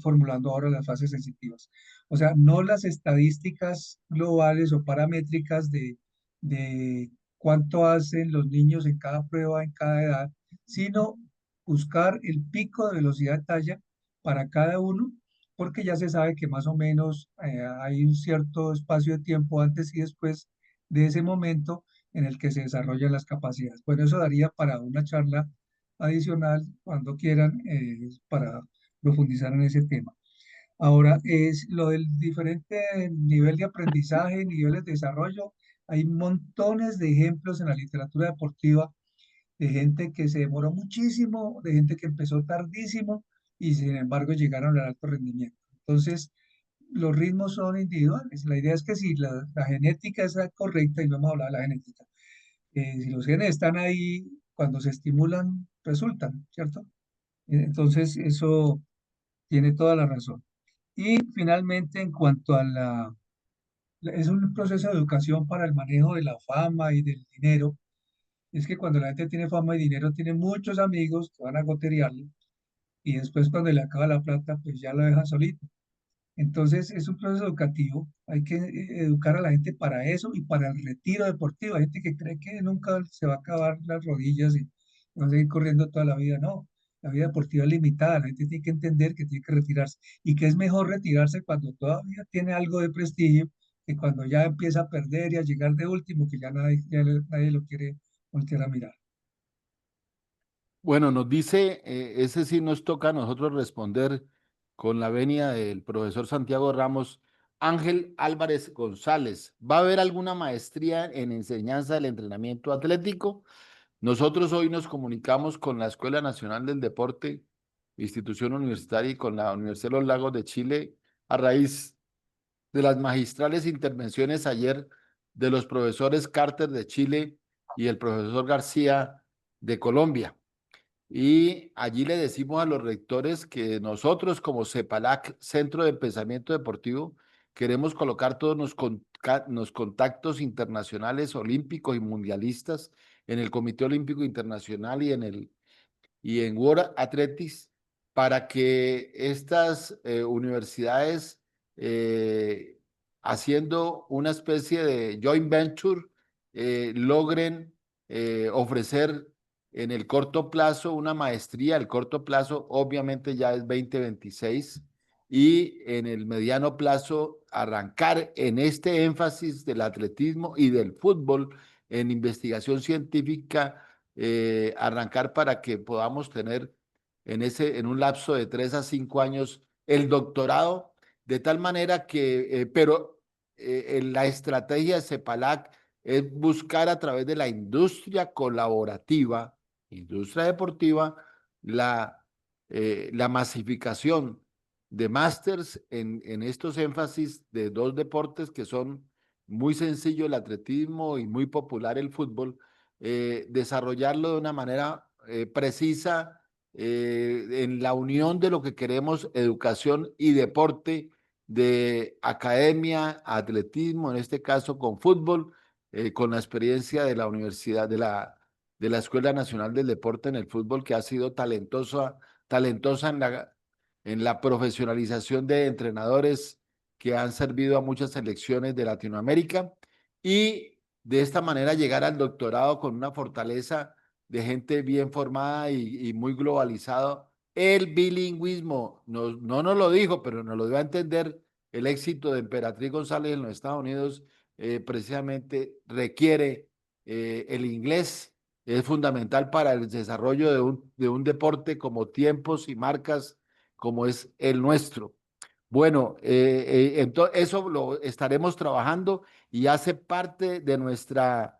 formulando ahora las fases sensitivas. O sea, no las estadísticas globales o paramétricas de cuánto hacen los niños en cada prueba, en cada edad, sino buscar el pico de velocidad de talla para cada uno, porque ya se sabe que más o menos hay un cierto espacio de tiempo antes y después de ese momento en el que se desarrollan las capacidades. Bueno, eso daría para una charla adicional cuando quieran para profundizar en ese tema. Ahora, es lo del diferente nivel de aprendizaje, niveles de desarrollo. Hay montones de ejemplos en la literatura deportiva de gente que se demoró muchísimo, de gente que empezó tardísimo y sin embargo llegaron al alto rendimiento. Entonces, los ritmos son individuales. La idea es que si la genética es correcta, y no hemos hablado de la genética, si los genes están ahí, cuando se estimulan, resultan, ¿cierto? Entonces, eso tiene toda la razón. Y finalmente, en cuanto a es un proceso de educación para el manejo de la fama y del dinero. Es que cuando la gente tiene fama y dinero, tiene muchos amigos que van a goterearle y después cuando le acaba la plata, pues ya lo dejan solito. Entonces es un proceso educativo, hay que educar a la gente para eso y para el retiro deportivo. Hay gente que cree que nunca se va a acabar las rodillas y va a seguir corriendo toda la vida. No, la vida deportiva es limitada, la gente tiene que entender que tiene que retirarse y que es mejor retirarse cuando todavía tiene algo de prestigio que cuando ya empieza a perder y a llegar de último, que ya nadie lo quiere voltear a mirar. Bueno, nos dice, ese sí nos toca a nosotros responder con la venia del profesor Santiago Ramos. Ángel Álvarez González, ¿va a haber alguna maestría en enseñanza del entrenamiento atlético? Nosotros hoy nos comunicamos con la Escuela Nacional del Deporte, institución universitaria, y con la Universidad de los Lagos de Chile a raíz de las magistrales intervenciones ayer de los profesores Carter de Chile y el profesor García de Colombia. Y allí le decimos a los rectores que nosotros como CEPALAC, Centro de Pensamiento Deportivo, queremos colocar todos los contactos internacionales, olímpicos y mundialistas en el Comité Olímpico Internacional y en World Athletics para que estas universidades, eh, haciendo una especie de joint venture, logren ofrecer en el corto plazo una maestría. El corto plazo obviamente ya es 2026 y en el mediano plazo arrancar en este énfasis del atletismo y del fútbol en investigación científica, arrancar para que podamos tener en un lapso de 3 a 5 años el doctorado, de tal manera que, pero en la estrategia de CEPALAC es buscar a través de la industria colaborativa, industria deportiva, la masificación de másters en estos énfasis de dos deportes que son muy sencillos, el atletismo, y muy popular el fútbol, desarrollarlo de una manera precisa, en la unión de lo que queremos, educación y deporte, de academia, atletismo, en este caso con fútbol, con la experiencia de la universidad, de la Escuela Nacional del Deporte en el fútbol, que ha sido talentosa en la profesionalización de entrenadores que han servido a muchas selecciones de Latinoamérica, y de esta manera llegar al doctorado con una fortaleza de gente bien formada y muy globalizado. El bilingüismo, no nos lo dijo, pero nos lo dio a entender. El éxito de Emperatriz González en los Estados Unidos precisamente requiere el inglés. Es fundamental para el desarrollo de un deporte como tiempos y marcas como es el nuestro. Bueno, eso lo estaremos trabajando y hace parte de nuestra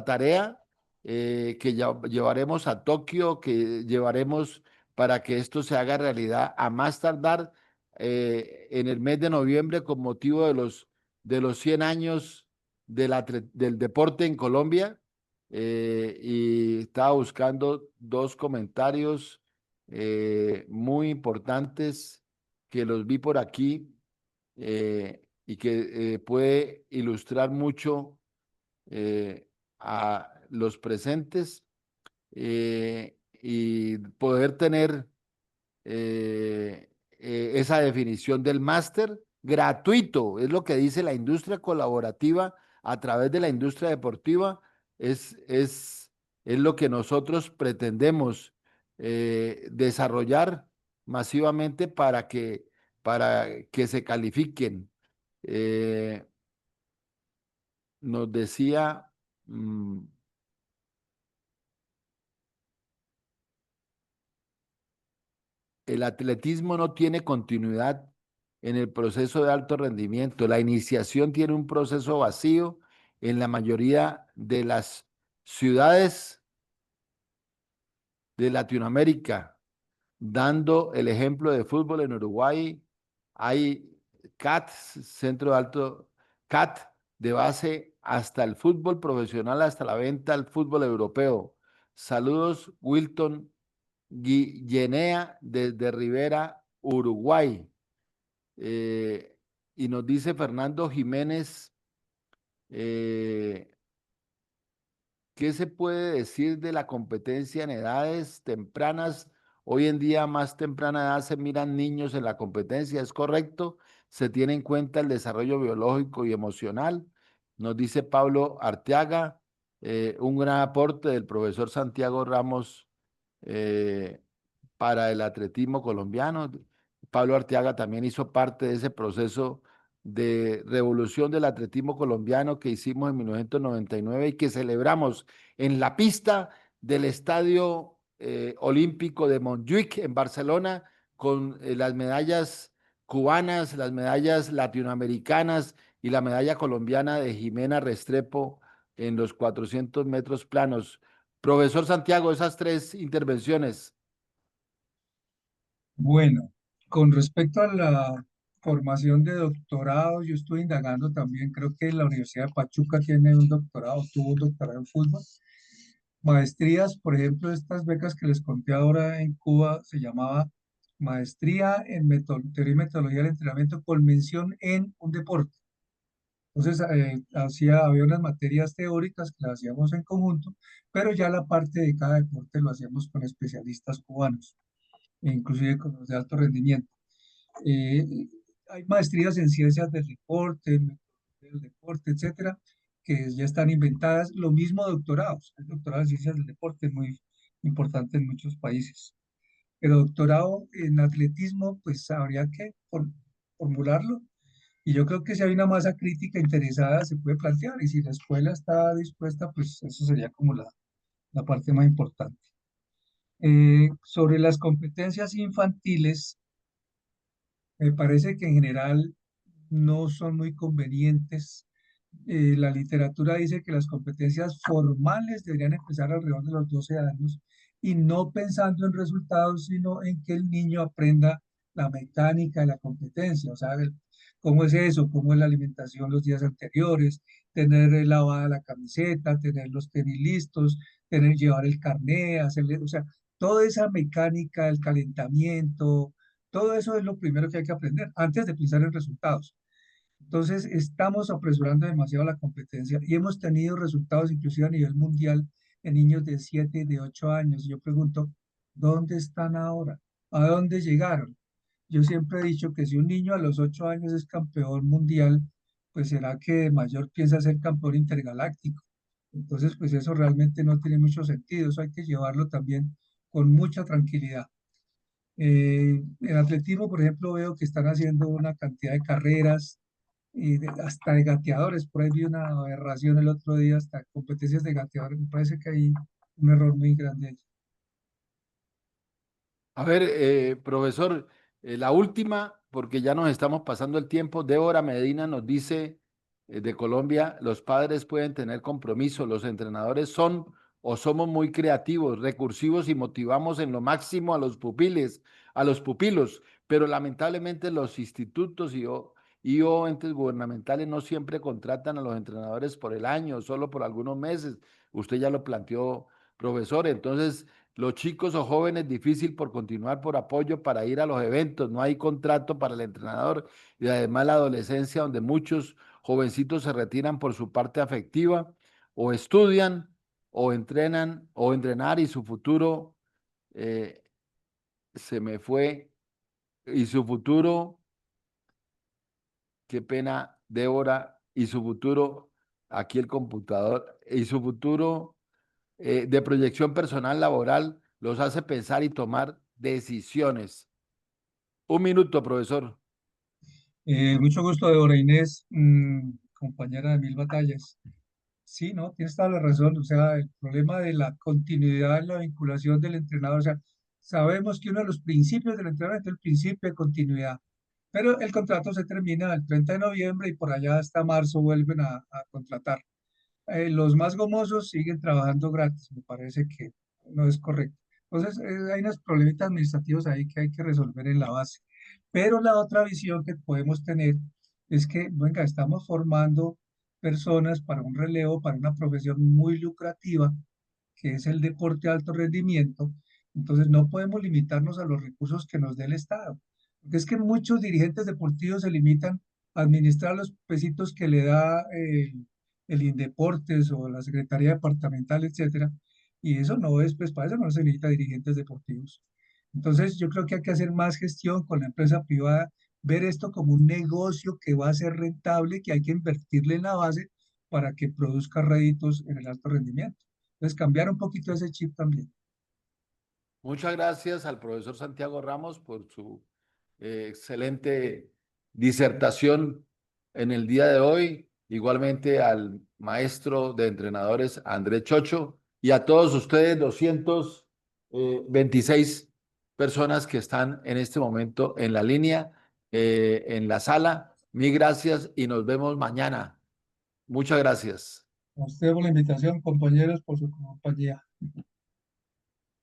tarea, que ya llevaremos a Tokio, que llevaremos para que esto se haga realidad a más tardar en el mes de noviembre, con motivo de los 100 años del deporte en Colombia. Y estaba buscando dos comentarios muy importantes que los vi por aquí, y que puede ilustrar mucho a los presentes, y poder tener esa definición del máster gratuito. Es lo que dice la industria colaborativa a través de la industria deportiva. Es lo que nosotros pretendemos desarrollar masivamente para que se califiquen. Eh, Nos decía, mm, el atletismo no tiene continuidad en el proceso de alto rendimiento. La iniciación tiene un proceso vacío en la mayoría de las ciudades de Latinoamérica. Dando el ejemplo de fútbol, en Uruguay hay CAT, centro de alto, CAT de base, hasta el fútbol profesional, hasta la venta al fútbol europeo. Saludos, Wilton Guillenea desde Rivera, Uruguay. Eh, y nos dice Fernando Jiménez, eh, ¿qué se puede decir de la competencia en edades tempranas? Hoy en día, a más temprana edad, se miran niños en la competencia, ¿es correcto? ¿Se tiene en cuenta el desarrollo biológico y emocional? Nos dice Pablo Arteaga, un gran aporte del profesor Santiago Ramos eh, para el atletismo colombiano. Pablo Arteaga también hizo parte de ese proceso de revolución del atletismo colombiano que hicimos en 1999 y que celebramos en la pista del Estadio Olímpico de Montjuic en Barcelona con las medallas cubanas, las medallas latinoamericanas y la medalla colombiana de Jimena Restrepo en los 400 metros planos. Profesor Santiago, esas tres intervenciones. Bueno, con respecto a la formación de doctorado, yo estuve indagando también, creo que la Universidad de Pachuca tiene un doctorado, tuvo un doctorado en fútbol. Maestrías, por ejemplo, estas becas que les conté ahora en Cuba, se llamaba Maestría en Teoría y Metodología del Entrenamiento con mención en un deporte. Entonces, había unas materias teóricas que las hacíamos en conjunto, pero ya la parte de cada deporte lo hacíamos con especialistas cubanos, e inclusive con los de alto rendimiento. Eh, Hay maestrías en ciencias del deporte, en metodología del deporte, etcétera, que ya están inventadas. Lo mismo doctorados. El doctorado en ciencias del deporte es muy importante en muchos países. Pero doctorado en atletismo, pues habría que formularlo. Y yo creo que si hay una masa crítica interesada, se puede plantear. Y si la escuela está dispuesta, pues eso sería como la parte más importante. Sobre las competencias infantiles, me parece que en general no son muy convenientes. La literatura dice que las competencias formales deberían empezar alrededor de los 12 años y no pensando en resultados, sino en que el niño aprenda la mecánica de la competencia, o sea, cómo es eso, cómo es la alimentación los días anteriores, tener lavada la camiseta, tener los tenis listos, llevar el carné, hacerle, o sea, toda esa mecánica, el calentamiento, todo eso es lo primero que hay que aprender antes de pensar en resultados. Entonces, estamos apresurando demasiado la competencia y hemos tenido resultados inclusive a nivel mundial en niños de 7 y de 8 años. Y yo pregunto, ¿dónde están ahora? ¿A dónde llegaron? Yo siempre he dicho que si un niño a los 8 años es campeón mundial, pues será que de mayor piensa ser campeón intergaláctico. Entonces, pues eso realmente no tiene mucho sentido. Eso hay que llevarlo también con mucha tranquilidad. En atletismo, por ejemplo, veo que están haciendo una cantidad de carreras y hasta de gateadores. Por ahí vi una aberración el otro día, hasta competencias de gateadores. Me parece que hay un error muy grande ahí. A ver, profesor, la última, porque ya nos estamos pasando el tiempo. Débora Medina nos dice de Colombia, los padres pueden tener compromiso, los entrenadores son o somos muy creativos, recursivos y motivamos en lo máximo a los pupilos, pero lamentablemente los institutos y o entes gubernamentales no siempre contratan a los entrenadores por el año, solo por algunos meses. Usted ya lo planteó, profesor. Entonces, los chicos o jóvenes difícil por continuar por apoyo para ir a los eventos, no hay contrato para el entrenador y además la adolescencia donde muchos jovencitos se retiran por su parte afectiva o estudian o entrenan o entrenar y su futuro eh, se me fue y su futuro, qué pena, Débora, y su futuro, aquí el computador, y su futuro de proyección personal laboral los hace pensar y tomar decisiones. Un minuto, profesor. Mucho gusto, Débora Inés, compañera de mil batallas. Sí, ¿no? Tienes toda la razón. O sea, el problema de la continuidad en la vinculación del entrenador. O sea, sabemos que uno de los principios del entrenamiento es el principio de continuidad. Pero el contrato se termina el 30 de noviembre y por allá hasta marzo vuelven a contratar. Los más gomosos siguen trabajando gratis, me parece que no es correcto. Entonces, hay unos problemitas administrativos ahí que hay que resolver en la base. Pero la otra visión que podemos tener es que, venga, estamos formando personas para un relevo, para una profesión muy lucrativa, que es el deporte de alto rendimiento, Entonces no podemos limitarnos a los recursos que nos dé el Estado. Porque es que muchos dirigentes deportivos se limitan a administrar los pesitos que le da el Indeportes o la Secretaría Departamental, etcétera. Y eso no es, pues para eso no se necesita dirigentes deportivos. Entonces yo creo que hay que hacer más gestión con la empresa privada, ver esto como un negocio que va a ser rentable, que hay que invertirle en la base para que produzca réditos en el alto rendimiento. Entonces cambiar un poquito ese chip también. Muchas gracias al profesor Santiago Ramos por su excelente disertación en el día de hoy. Igualmente al maestro de entrenadores Andrés Chocho y a todos ustedes, 226 personas que están en este momento en la línea, en la sala. Mil gracias y nos vemos mañana. Muchas gracias. A usted por la invitación, compañeros, por su compañía.